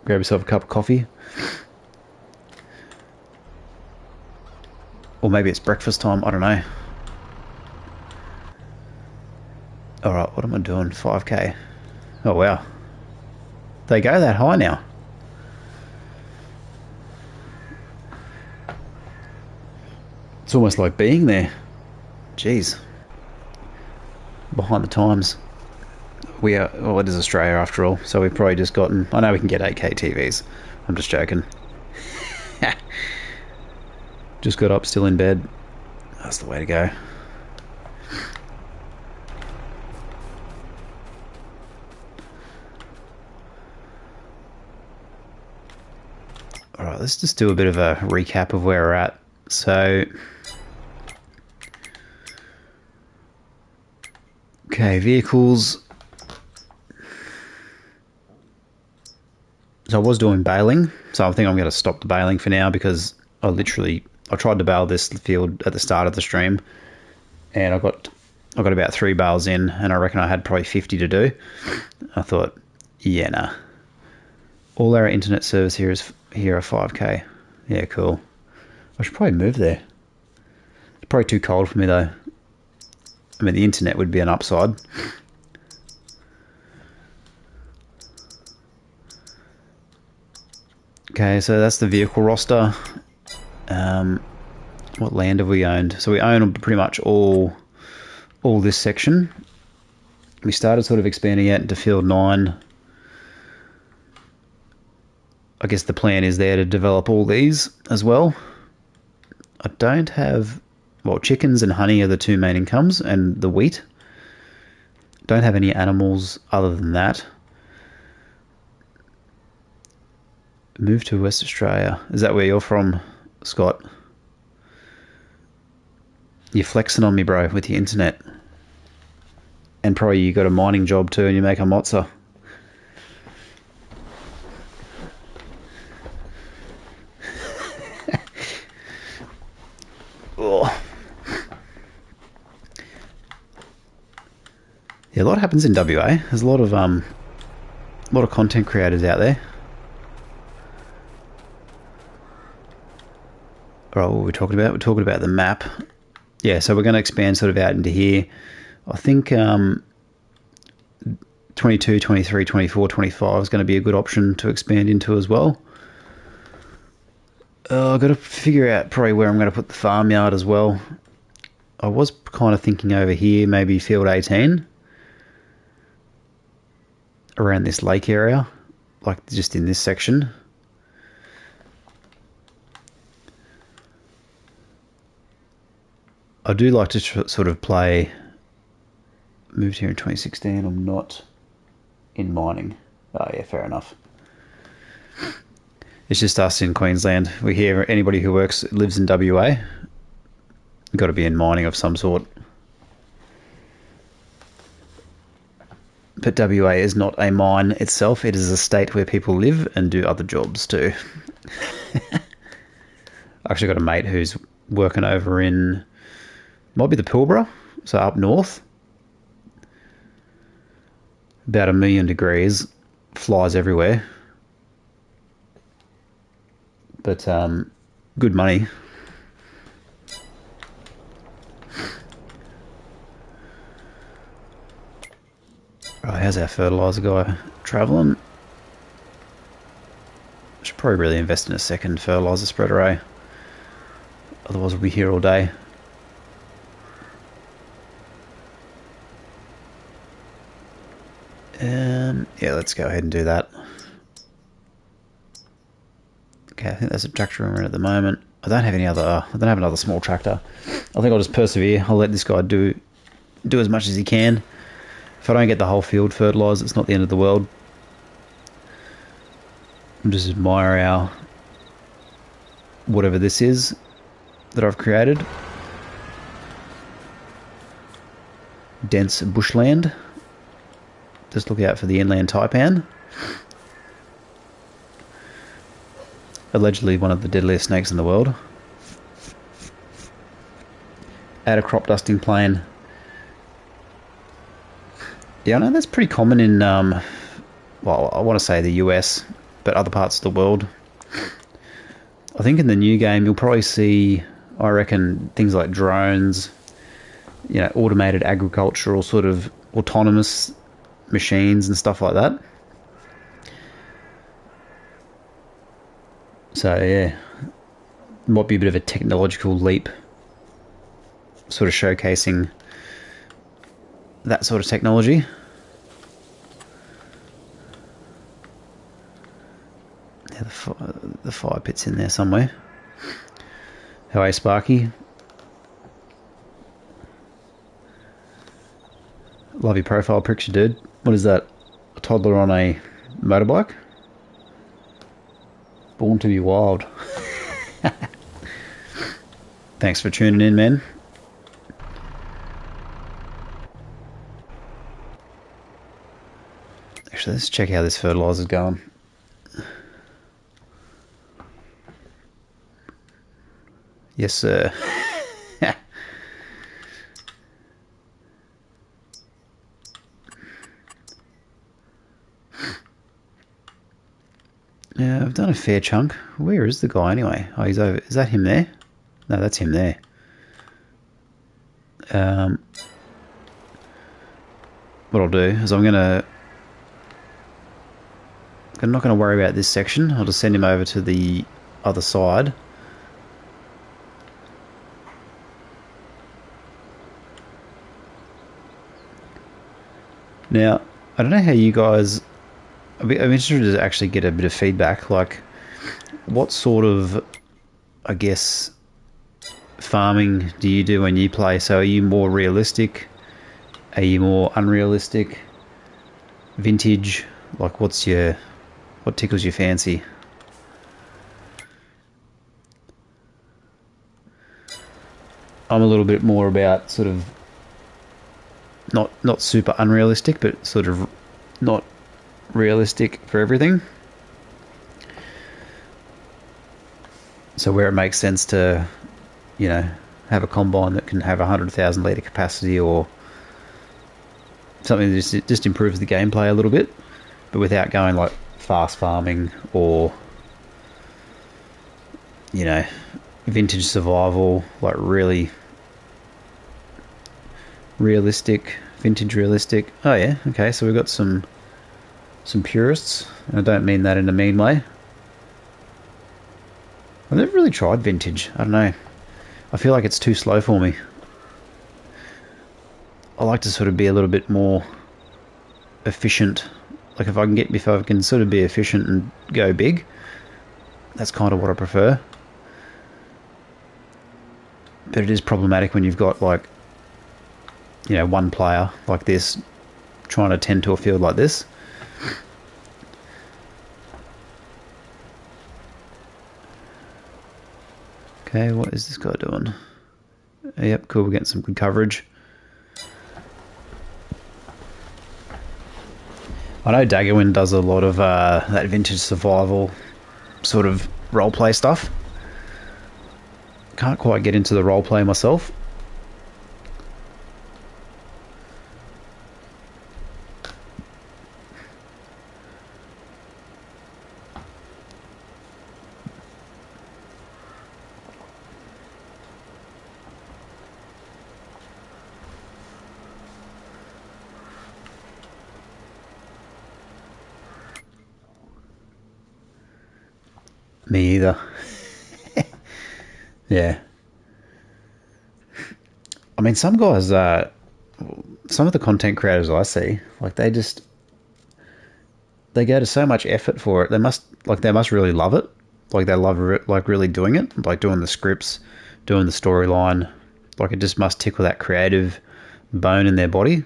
Grab yourself a cup of coffee. Or maybe it's breakfast time, I don't know. Alright, what am I doing? 5K. Oh wow. They go that high now. It's almost like being there. Jeez. Behind the times. We are, well, it is Australia after all, so we've probably just gotten, I know we can get 8K TVs. I'm just joking. Just got up, still in bed. That's the way to go. Alright, let's just do a bit of a recap of where we're at. So, okay, vehicles. So I was doing baling, so I think I'm going to stop the baling for now, because I tried to bale this field at the start of the stream, and I got about 3 bales in, and I reckon I had probably 50 to do. I thought, yeah, nah. All our internet service here are 5K. Yeah, cool. I should probably move there. It's probably too cold for me though. I mean, the internet would be an upside. Okay, so that's the vehicle roster. What land have we owned? So we own pretty much all this section. We started sort of expanding out into field 9. I guess the plan is there to develop all these as well. I don't have, well, chickens and honey are the 2 main incomes, and the wheat. Don't have any animals other than that. Move to West Australia. Is that where you're from, Scott? You're flexing on me, bro, with your internet. And probably you got a mining job too, and you make a mozza. Oh. Yeah, a lot happens in WA. There's a lot of content creators out there. Alright, what were we talking about? We're talking about the map. Yeah, so we're going to expand sort of out into here. I think 22, 23, 24, 25 is going to be a good option to expand into as well. I've got to figure out probably where I'm going to put the farmyard as well. I was kind of thinking over here, maybe field 18. Around this lake area, like just in this section. I do like to sort of play. Moved here in 2016. I'm not in mining. Oh yeah, fair enough. It's just us in Queensland. We hear anybody who lives in WA, got to be in mining of some sort. But WA is not a mine itself. It is a state where people live and do other jobs too. I actually got a mate who's working over in, might be the Pilbara, so up north. About 1,000,000 degrees, flies everywhere. But good money. Right, how's our fertiliser guy travelling? Should probably really invest in a second fertiliser spreader, eh? Otherwise we'll be here all day. Yeah, let's go ahead and do that. Okay, I think there's a tractor room at the moment. I don't have any other. I don't have another small tractor. I think I'll just persevere. I'll let this guy do as much as he can. If I don't get the whole field fertilised, it's not the end of the world. I'll just admire our whatever this is that I've created. Dense bushland. Just look out for the inland taipan. Allegedly one of the deadliest snakes in the world. Add a crop dusting plane. Yeah, I know that's pretty common in, well, I want to say the US, but other parts of the world. I think in the new game you'll probably see, I reckon, things like drones, you know, automated agricultural sort of autonomous machines and stuff like that. So yeah, might be a bit of a technological leap, sort of showcasing that sort of technology. Yeah, the fire pit's in there somewhere. How are you, Sparky? Love your profile picture, dude. What is that? A toddler on a motorbike? Born to be wild. Thanks for tuning in, man. Actually, let's check how this fertilizer's going. Yes, sir. Yeah, I've done a fair chunk. Where is the guy anyway? Oh, he's over. Is that him there? No, that's him there. What I'll do is I'm not going to worry about this section. I'll just send him over to the other side. Now, I don't know how you guys... I'm interested to actually get a bit of feedback, like what sort of, I guess, farming do you do when you play? So are you more realistic? Are you more unrealistic? Vintage? Like what tickles your fancy? I'm a little bit more about sort of not super unrealistic, but sort of not realistic for everything. So where it makes sense to, you know, have a combine that can have 100,000 litre capacity or something that just improves the gameplay a little bit, but without going like fast farming or, you know, vintage survival, like really realistic, vintage realistic. Oh yeah, okay, so we've got some purists, and I don't mean that in a mean way. I've never really tried vintage. I don't know. I feel like it's too slow for me. I like to sort of be a little bit more efficient. Like if I can sort of be efficient and go big, that's kind of what I prefer. But it is problematic when you've got like, you know, one player like this trying to tend to a field like this. Okay, what is this guy doing? Yep, cool, we're getting some good coverage. I know Daggerwin does a lot of that vintage survival sort of roleplay stuff. Can't quite get into the roleplay myself. Me either. Yeah. I mean, some guys, some of the content creators I see, like they go to so much effort for it. They must really love it. Like they love like really doing it, like doing the scripts, doing the storyline. Like it just must tickle that creative bone in their body.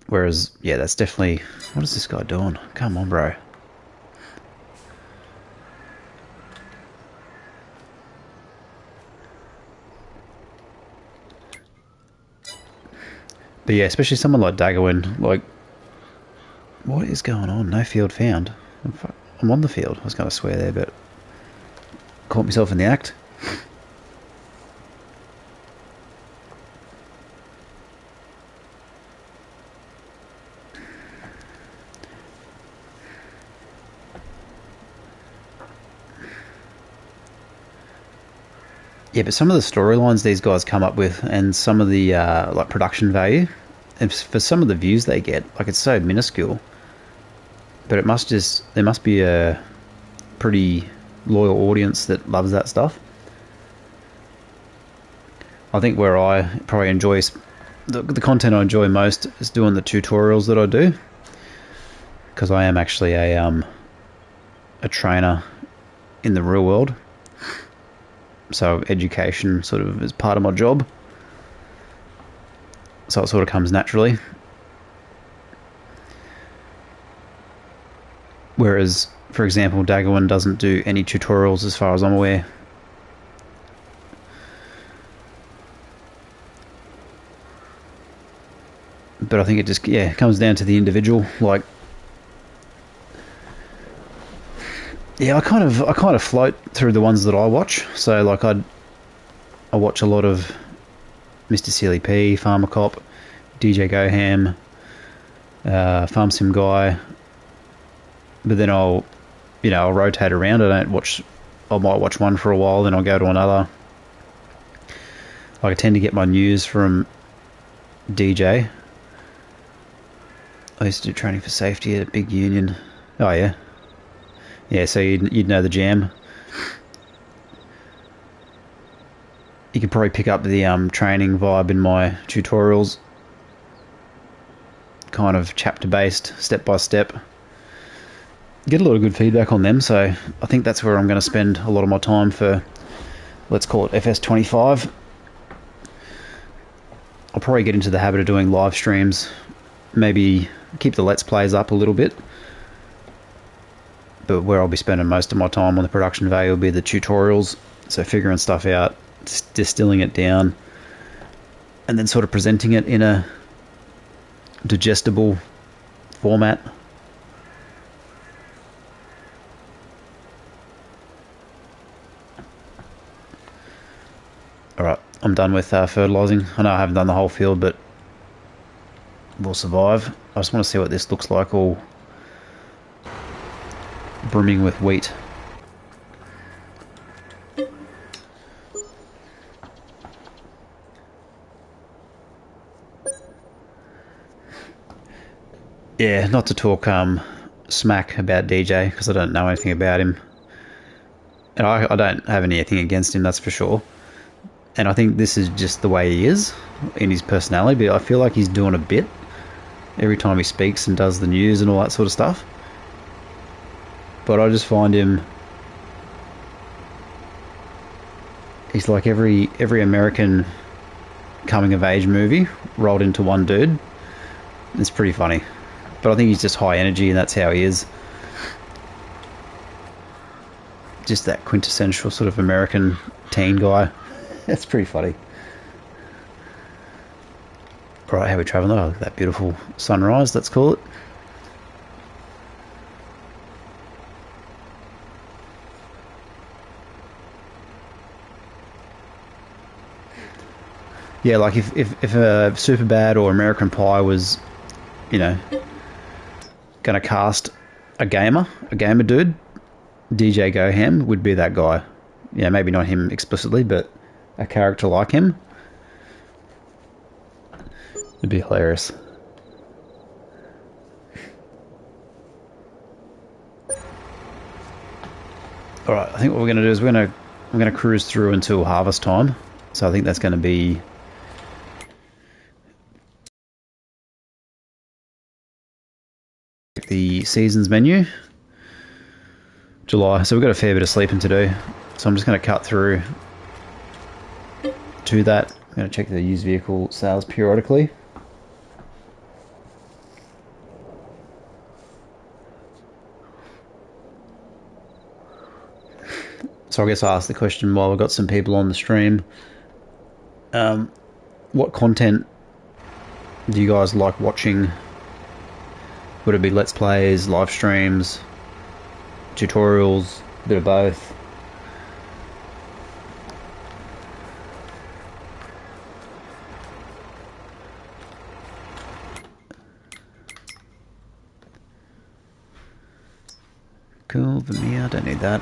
Whereas, yeah, that's definitely... What is this guy doing? Come on, bro. But yeah, especially someone like Daggerwin, like, what is going on? No field found. I'm on the field. I was going to swear there, but caught myself in the act. Yeah, but some of the storylines these guys come up with, and some of the like production value, and for some of the views they get, like it's so minuscule. But there must be a pretty loyal audience that loves that stuff. I think where I probably enjoy the content I enjoy most is doing the tutorials that I do, because I am actually a trainer in the real world. So education sort of is part of my job. So it sort of comes naturally. Whereas, for example, Daggerwin doesn't do any tutorials as far as I'm aware. But I think it just, yeah, comes down to the individual. Like, yeah, I kind of float through the ones that I watch. So like I watch a lot of Mr. Silly P, Farmer Cop, DJ Goham, Farm Sim Guy. But then I'll rotate around. I might watch one for a while, then I'll go to another. Like I tend to get my news from DJ. I used to do training for safety at a big union. Oh yeah. Yeah, so you'd know the jam. You could probably pick up the training vibe in my tutorials. Kind of chapter-based, step-by-step. Get a lot of good feedback on them, so I think that's where I'm going to spend a lot of my time for, let's call it FS25. I'll probably get into the habit of doing live streams. Maybe keep the Let's Plays up a little bit. But where I'll be spending most of my time on the production value will be the tutorials. So figuring stuff out, distilling it down, and then sort of presenting it in a digestible format. Alright, I'm done with fertilising. I know I haven't done the whole field, but we'll survive. I just want to see what this looks like, all brimming with wheat. Yeah, not to talk smack about DJ, because I don't know anything about him. And I don't have anything against him, that's for sure. And I think this is just the way he is in his personality, but I feel like he's doing a bit every time he speaks and does the news and all that sort of stuff. But I just find him... He's like every American coming-of-age movie rolled into one dude. It's pretty funny. But I think he's just high energy, and that's how he is. Just that quintessential sort of American teen guy. That's pretty funny. Right, how are we travelling? Oh, look at that beautiful sunrise, let's call it. Yeah, like if a Superbad or American Pie was, you know, gonna cast a gamer dude, DJ Goham would be that guy. Yeah, maybe not him explicitly, but a character like him. It'd be hilarious. All right, I think what we're gonna do is we're gonna cruise through until harvest time. So I think that's gonna be the seasons menu. July. So we've got a fair bit of sleeping to do. So I'm just going to cut through to that. I'm going to check the used vehicle sales periodically. So I guess I'll ask the question while we've got some people on the stream. What content do you guys like watching? Would it be Let's Plays, live streams, tutorials, a bit of both? Cool, Vermeer, don't need that.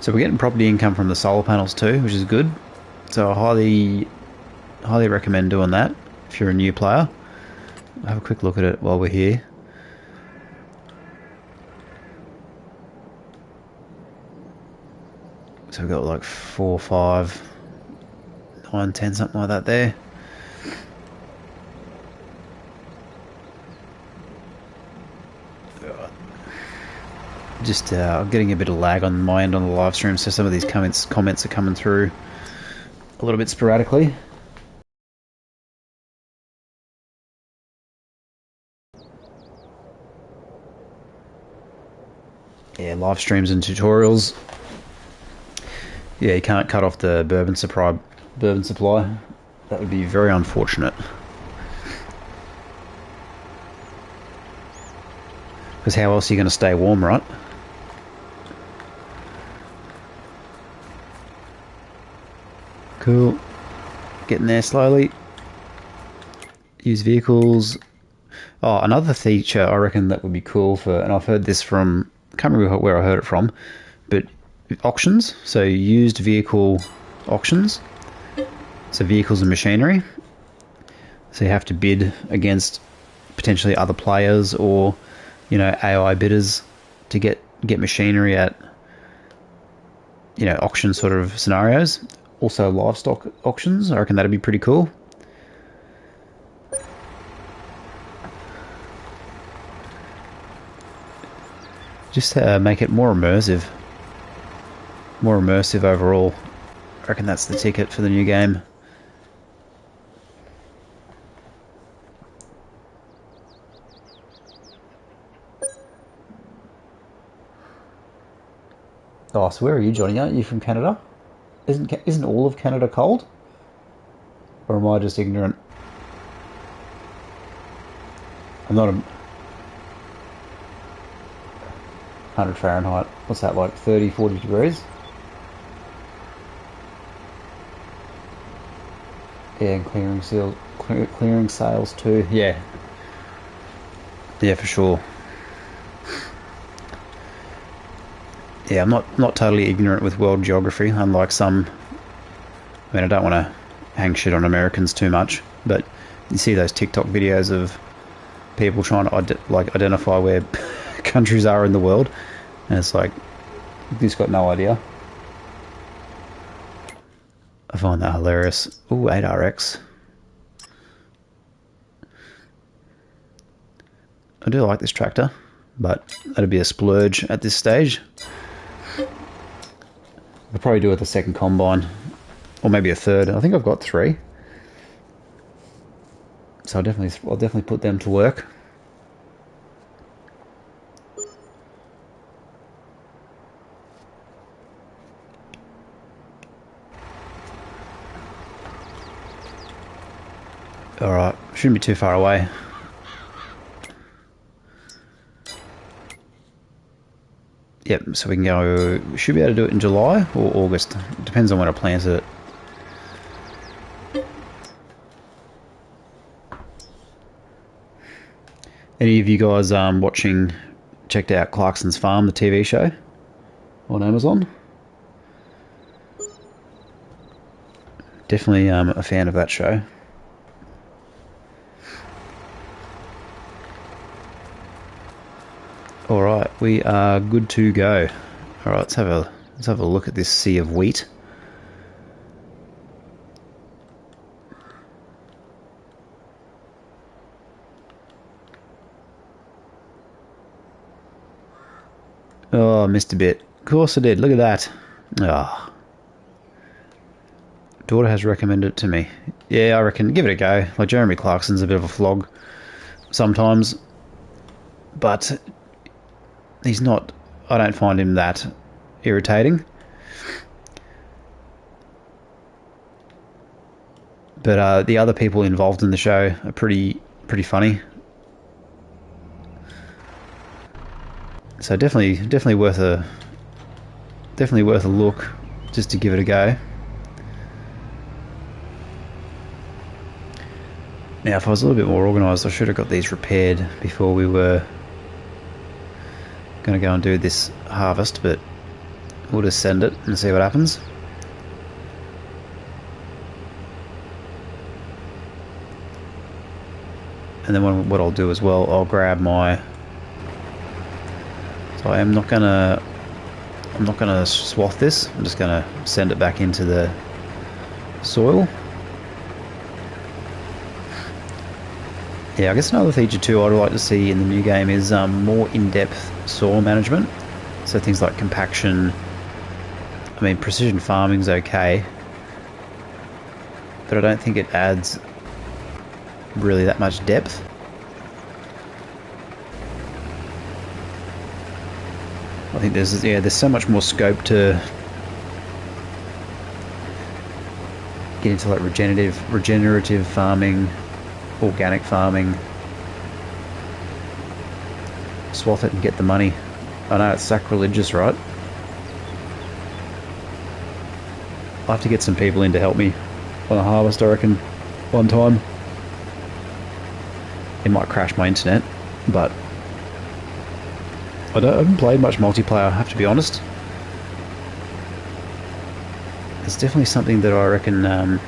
So we're getting property income from the solar panels too, which is good. So I highly recommend doing that if you're a new player. I'll have a quick look at it while we're here. So we've got like 4, 5, 9, 10, something like that there. Just getting a bit of lag on my end on the live stream, so some of these comments are coming through a little bit sporadically. Yeah, live streams and tutorials. Yeah, you can't cut off the bourbon supply. That would be very unfortunate. Because how else are you going to stay warm, right? Cool. Getting there slowly. Use vehicles. Oh, another feature I reckon that would be cool for, and I've heard this from, I can't remember where I heard it from, but auctions. So used vehicle auctions. So vehicles and machinery. So you have to bid against potentially other players or, you know, AI bidders to get machinery at, you know, auction sort of scenarios. Also livestock auctions. I reckon that'd be pretty cool. Just make it more immersive. More immersive overall. I reckon that's the ticket for the new game. Oh, so where are you, Johnny? Aren't you from Canada? Isn't all of Canada cold? Or am I just ignorant? I'm not a 100 Fahrenheit. What's that, like 30, 40 degrees? Yeah, and clearing sales too. Yeah. Yeah, for sure. Yeah, I'm not totally ignorant with world geography, unlike some. I mean, I don't want to hang shit on Americans too much, but you see those TikTok videos of people trying to identify where countries are in the world, and it's like, you've just got no idea. I find that hilarious. Ooh, 8RX. I do like this tractor, but that'd be a splurge at this stage. I'll probably do it the second combine, or maybe a third. I think I've got 3, so I'll definitely put them to work. All right, shouldn't be too far away. Yep, so we can go, we should be able to do it in July or August. It depends on when I plant it. Any of you guys checked out Clarkson's Farm, the TV show on Amazon? Definitely a fan of that show. Alright, we are good to go. Alright, let's have a look at this sea of wheat. Oh, I missed a bit. Of course I did, look at that. Ah. Oh. Daughter has recommended it to me. Yeah, I reckon give it a go. Like, Jeremy Clarkson's a bit of a flog sometimes, but he's not, I don't find him that irritating. But the other people involved in the show are pretty funny. So definitely worth a look, just to give it a go. Now, if I was a little bit more organised, I should have got these repaired before we were going to go and do this harvest, but we'll just send it and see what happens. And then what I'll do as well, I'll grab my... So I'm not gonna swath this. I'm just gonna send it back into the soil. Yeah, I guess another feature too I'd like to see in the new game is more in-depth soil management. So things like compaction. I mean, precision farming's okay, but I don't think it adds really that much depth. I think there's so much more scope to get into, like regenerative farming, organic farming. Swath it and get the money. I know it's sacrilegious, right? I'll have to get some people in to help me on a harvest, I reckon, one time. It might crash my internet, but I haven't played much multiplayer, I have to be honest. It's definitely something that I reckon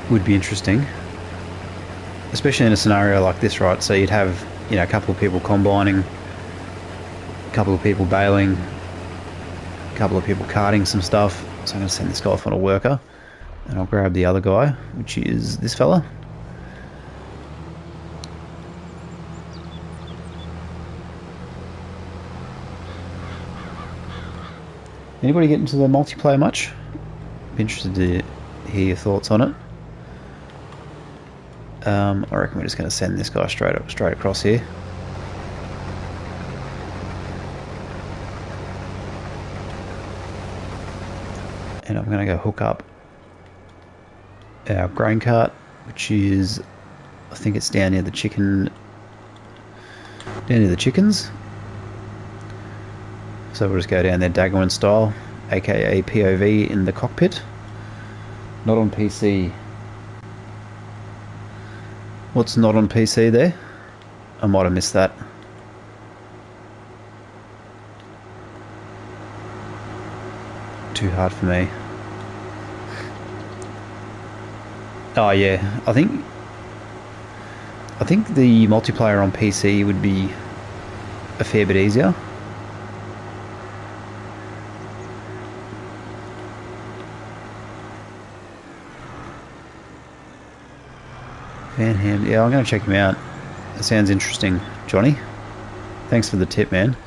would be interesting, especially in a scenario like this, right? So you'd have, a couple of people combining, a couple of people baling, a couple of people carting some stuff. So I'm going to send this guy off on a worker, and I'll grab the other guy, which is this fella. Anybody get into the multiplayer much? Be interested to hear your thoughts on it. I reckon we're just going to send this guy straight across here. And I'm going to go hook up our grain cart, which is, I think it's down near the chickens. So we'll just go down there Daggerman style, aka POV in the cockpit. Not on PC. What's not on PC there? I might have missed that. Too hard for me. Oh yeah, I think the multiplayer on PC would be a fair bit easier. Van Ham, yeah, I'm going to check him out. That sounds interesting, Johnny. Thanks for the tip, man.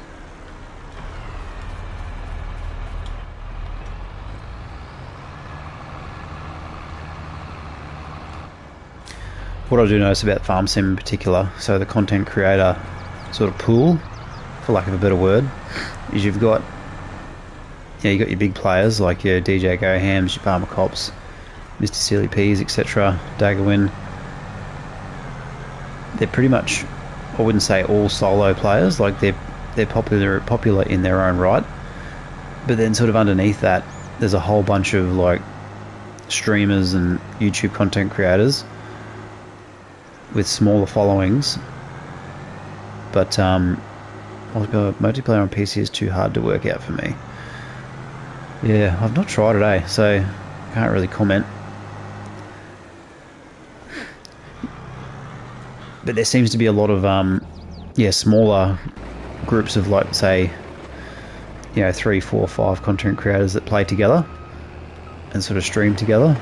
what I do notice about Farmz in particular, so the content creator sort of pool, for lack of a better word, is you've got, you got your big players like your DJ Gohams, your Farmer Cops, Mr. Silly Peas, etc., Daggerwin. They're pretty much, I wouldn't say all solo players, like they're popular in their own right, but then sort of underneath that there's a whole bunch of like streamers and YouTube content creators with smaller followings, but multiplayer on PC is too hard to work out for me. Yeah, I've not tried it, so I can't really comment. But there seems to be a lot of smaller groups of, like, say, 3, 4, 5 content creators that play together and sort of stream together.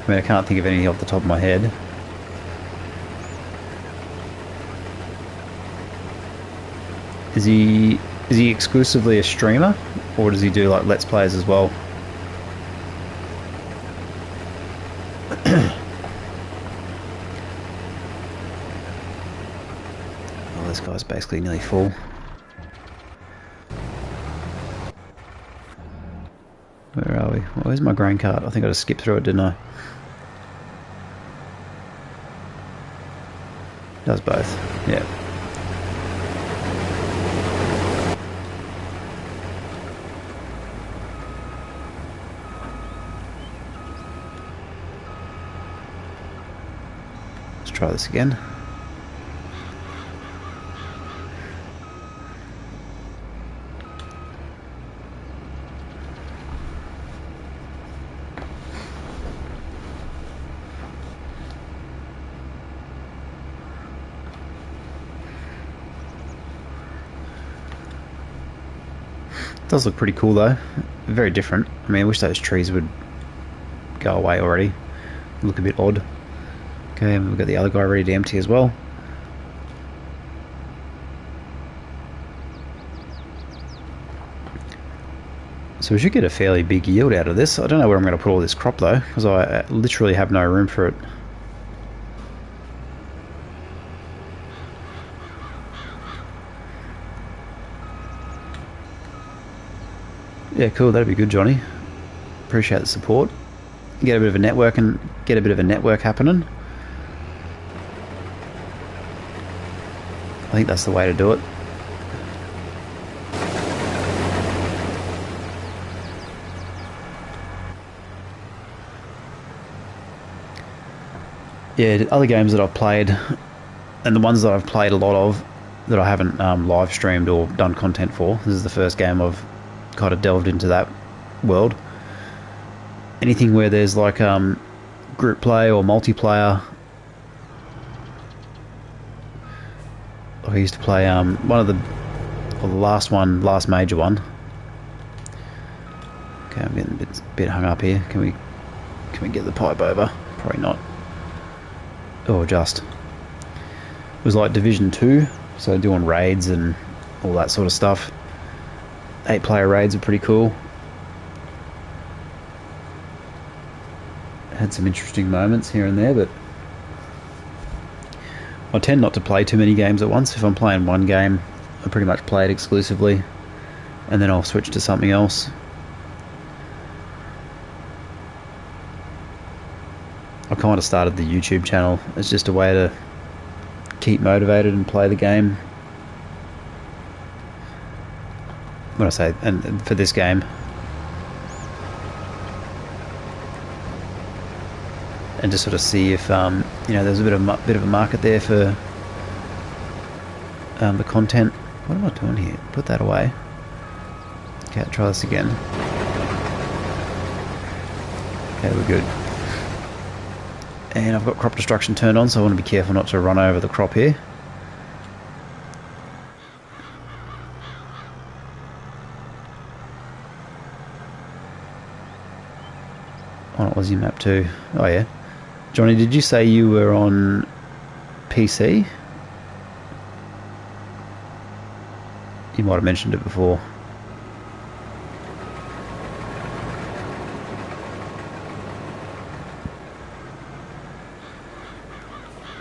I mean, I can't think of any off the top of my head. Is he exclusively a streamer, or does he do like Let's Plays as well? Oh, this guy's basically nearly full. Where are we? Where's my grain cart? I think I just skipped through it, didn't I? Does both. Yeah. Let's try this again. Does look pretty cool though. Very different. I mean, I wish those trees would go away already. Look a bit odd. Okay, and we've got the other guy ready to empty as well. So we should get a fairly big yield out of this. I don't know where I'm going to put all this crop though, because I literally have no room for it. Yeah, cool. That'd be good, Johnny. Appreciate the support. Get a bit of a network happening. I think that's the way to do it. Yeah, other games that I've played, and the ones that I've played a lot of that I haven't live streamed or done content for. This is the first game I've kind of delved into that world. Anything where there's like group play or multiplayer. I used to play the last major one. Okay, I'm getting a bit hung up here. Can we get the pipe over? Probably not. Oh, just. It was like Division 2, so doing raids and all that sort of stuff. 8-player raids are pretty cool. Had some interesting moments here and there, but I tend not to play too many games at once. If I'm playing one game, I pretty much play it exclusively, and then I'll switch to something else. I kind of started the YouTube channel as just a way to keep motivated and play the game. When I say, and for this game, and just sort of see if there's a bit of a market there for the content. What am I doing here? Put that away. Okay, try this again. Okay, we're good. And I've got crop destruction turned on, so I want to be careful not to run over the crop here. On Aussie map too. Oh yeah. Johnny, did you say you were on PC? You might have mentioned it before.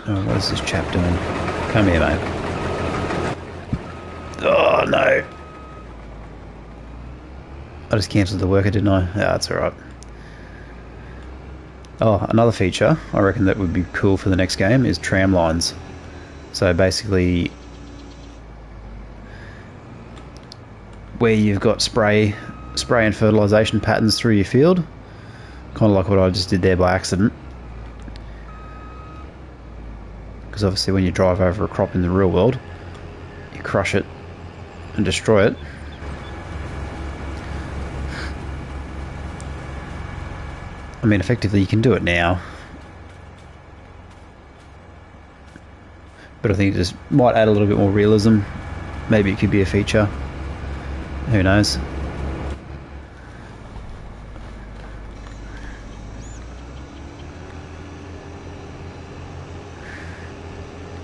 Oh, what is this chap doing? Come here, mate. Oh, no. I just cancelled the worker, didn't I? Yeah, that's alright. Oh, another feature I reckon that would be cool for the next game is tram lines. So basically, where you've got spray and fertilisation patterns through your field, kind of like what I just did there by accident. Because obviously when you drive over a crop in the real world, you crush it and destroy it. I mean, effectively you can do it now, but I think it just might add a little bit more realism. Maybe it could be a feature. Who knows?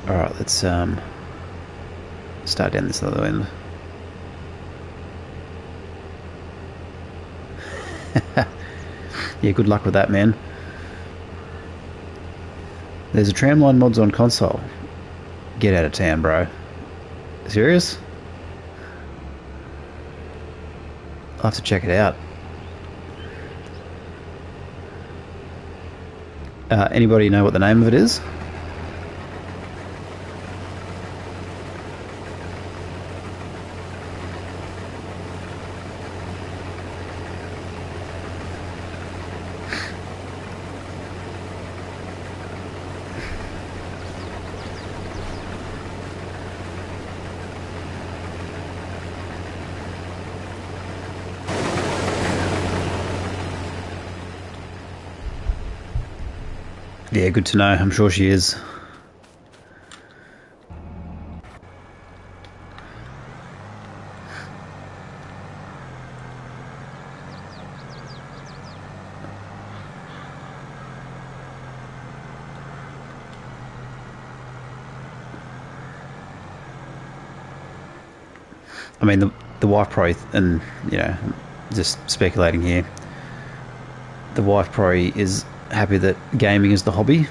Alright, let's start down this other end. Yeah, good luck with that, man. There's a tramline mods on console. Get out of town, bro. Serious? I'll have to check it out. Anybody know what the name of it is? Yeah, good to know. I'm sure she is. I mean, the wife probably, and you know, just speculating here, the wife probably is happy that gaming is the hobby,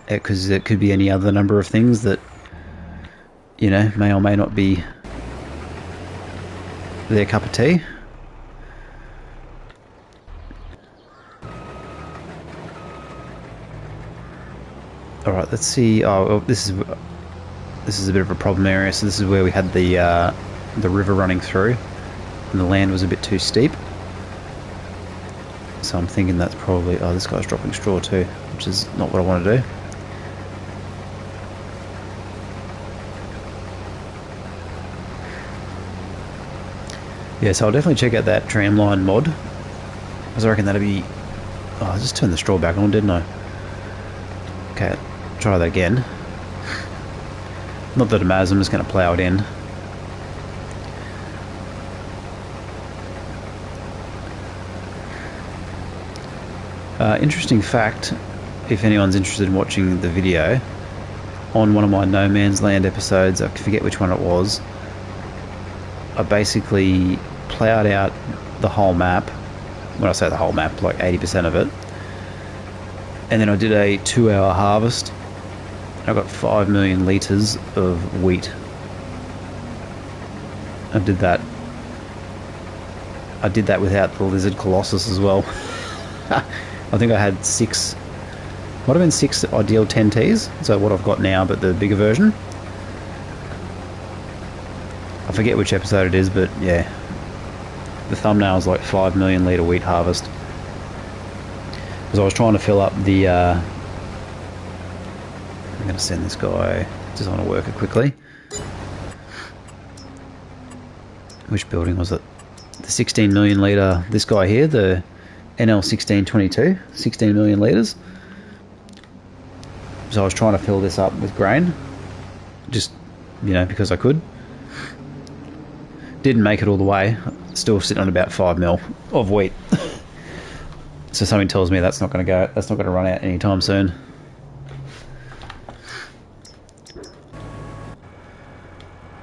because it could be any other number of things that, you know, may or may not be their cup of tea. All right, let's see. Oh, well, this is a bit of a problem area. So this is where we had the river running through, and the land was a bit too steep. So I'm thinking that's probably... Oh, this guy's dropping straw too, which is not what I want to do. Yeah, so I'll definitely check out that tramline mod, because I reckon that'd be... Oh, I just turned the straw back on, didn't I? Okay, try that again. Not that it matters, I'm just going to plough it in. Interesting fact, if anyone's interested in watching the video, on one of my No Man's Land episodes, I forget which one it was, I basically ploughed out the whole map. When I say the whole map, like 80% of it. And then I did a 2-hour harvest. I got 5 million litres of wheat. I did that without the lizard colossus as well. I think I had 6, might have been 6 ideal 10Ts, so what I've got now, but the bigger version. I forget which episode it is, but yeah, the thumbnail is like 5 million litre wheat harvest. Because I was trying to fill up the... I'm going to send this guy just on a worker quickly. Which building was it? The 16 million litre, this guy here, the NL1622, 16 million litres. So I was trying to fill this up with grain, just, you know, because I could. Didn't make it all the way, still sitting on about 5 mil of wheat. So something tells me that's not going to run out anytime soon.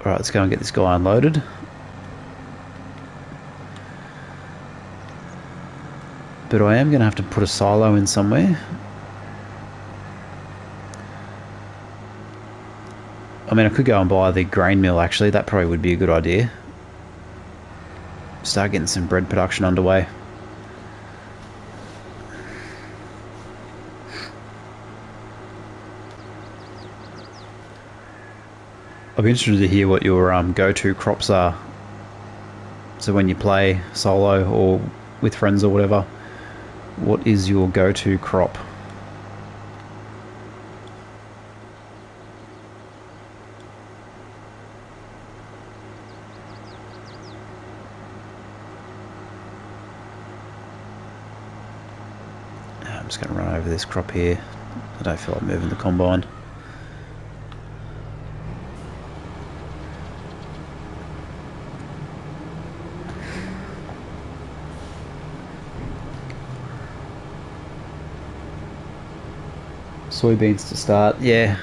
Alright, let's go and get this guy unloaded. But I am going to have to put a silo in somewhere. I mean, I could go and buy the grain mill actually. That probably would be a good idea. Start getting some bread production underway. I'd be interested to hear what your go-to crops are. So when you play solo or with friends or whatever, what is your go-to crop? I'm just going to run over this crop here. I don't feel like moving the combine. Soybeans to start. Yeah,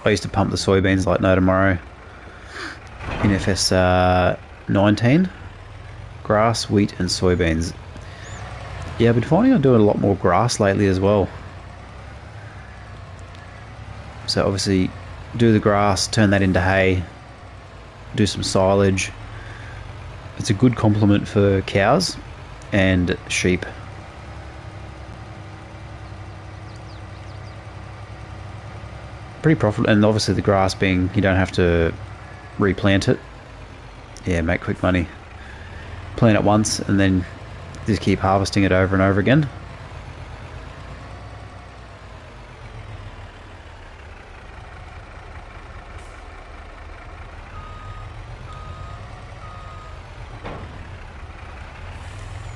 I used to pump the soybeans like no tomorrow. In FS 19, grass, wheat and soybeans. Yeah, I've been finding I'm doing a lot more grass lately as well. So obviously do the grass, turn that into hay, do some silage. It's a good complement for cows and sheep. Pretty profitable, and obviously the grass being, you don't have to replant it. Yeah, make quick money. Plant it once and then just keep harvesting it over and over again.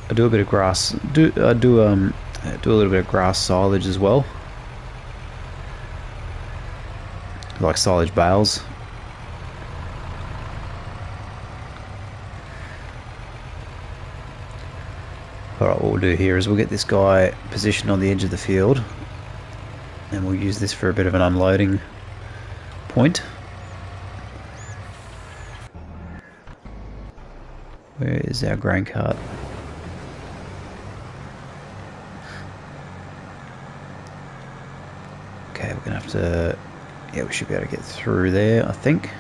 I do a bit of grass. Do a little bit of grass silage as well, like silage bales. Alright, what we'll do here is we'll get this guy positioned on the edge of the field and we'll use this for a bit of an unloading point. Where is our grain cart? Okay, we're gonna have to, yeah, we should be able to get through there, I think.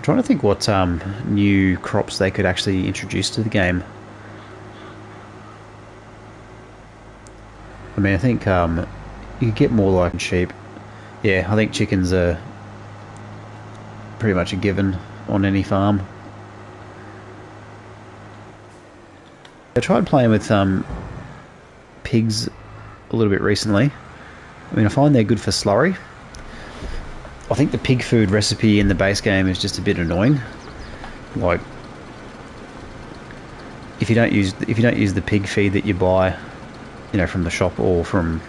Trying to think what new crops they could actually introduce to the game. I mean, I think you could get more like sheep. Yeah, I think chickens are pretty much a given on any farm. I tried playing with pigs a little bit recently. I mean, I find they're good for slurry. I think the pig food recipe in the base game is just a bit annoying. Like, if you don't use the pig feed that you buy, you know, from the shop or from,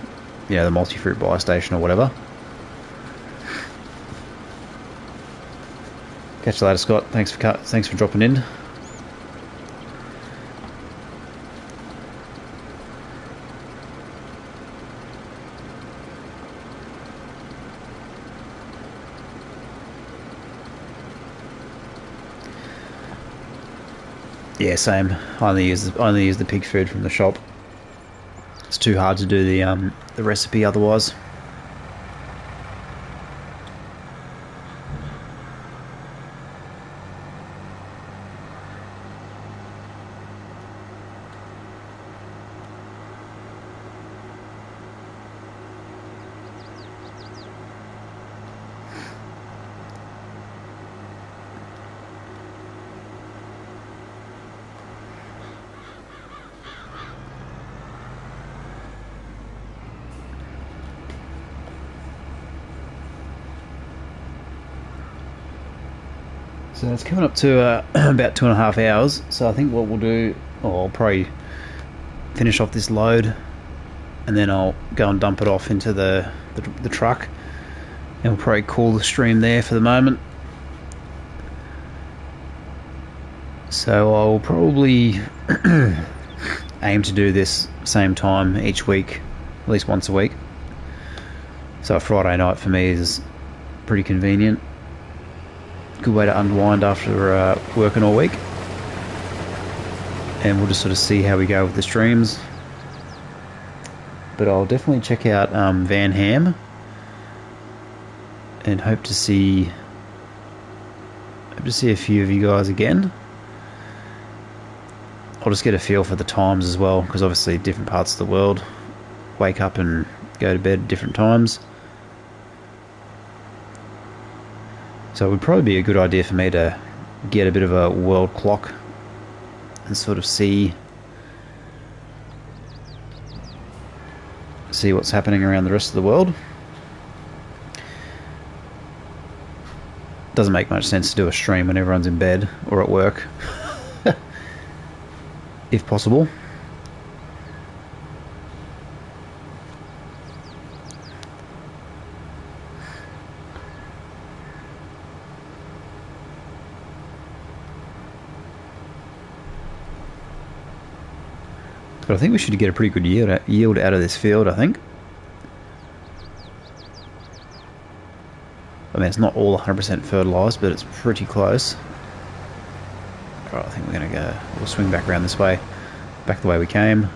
you know, the multi-fruit buy station or whatever. Catch you later, Scott. Thanks for dropping in. Yeah, same. I only use the pig food from the shop. It's too hard to do the recipe otherwise. So it's coming up to about 2.5 hours. So I think what we'll do, I'll probably finish off this load, and then I'll go and dump it off into the truck, and we'll probably call the stream there for the moment. So I'll probably aim to do this same time each week, at least once a week. So a Friday night for me is pretty convenient. Good way to unwind after working all week. And we'll just sort of see how we go with the streams. But I'll definitely check out Van Ham, and hope to see a few of you guys again. I'll just get a feel for the times as well, because obviously different parts of the world wake up and go to bed at different times. So it would probably be a good idea for me to get a bit of a world clock and sort of see what's happening around the rest of the world. Doesn't make much sense to do a stream when everyone's in bed or at work. If possible. But I think we should get a pretty good yield out of this field, I think. I mean, it's not all 100% fertilised, but it's pretty close. Alright, I think we're going to we'll swing back around this way, back the way we came.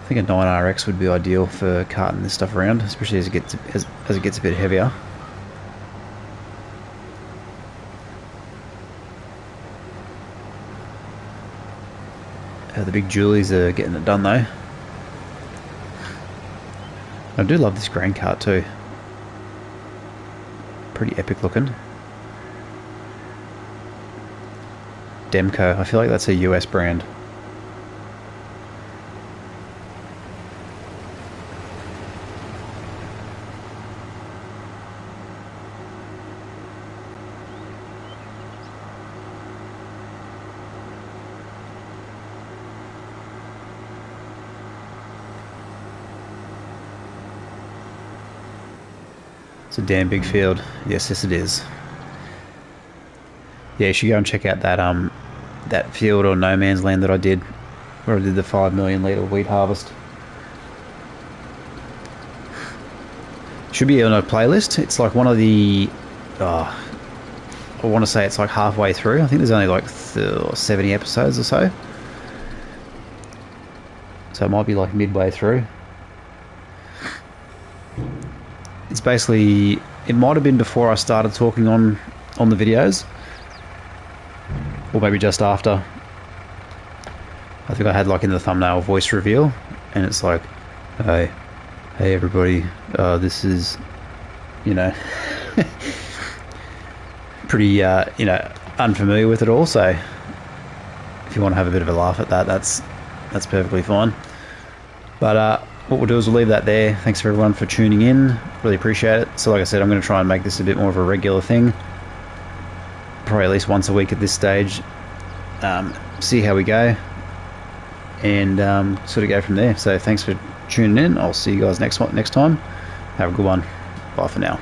I think a 9RX would be ideal for carting this stuff around, especially as it gets a bit heavier. The big Julies are getting it done though. I do love this grain cart too. Pretty epic looking. Demco, I feel like that's a US brand. It's a damn big field. Yes, it is. Yeah, you should go and check out that field or no man's land that I did, where I did the 5 million litre wheat harvest. Should be on a playlist. It's like one of the, I want to say it's like halfway through. I think there's only like 70 episodes or so. So it might be like midway through. It's basically, it might have been before I started talking on the videos, or maybe just after. I think I had like in the thumbnail voice reveal, and it's like, hey everybody, this is, you know, pretty unfamiliar with it all. So if you want to have a bit of a laugh at that, that's perfectly fine. But what we'll do is we'll leave that there. Thanks for everyone for tuning in. Really appreciate it. So like I said, I'm going to try and make this a bit more of a regular thing. Probably at least once a week at this stage. See how we go. And sort of go from there. So thanks for tuning in. I'll see you guys next time. Have a good one. Bye for now.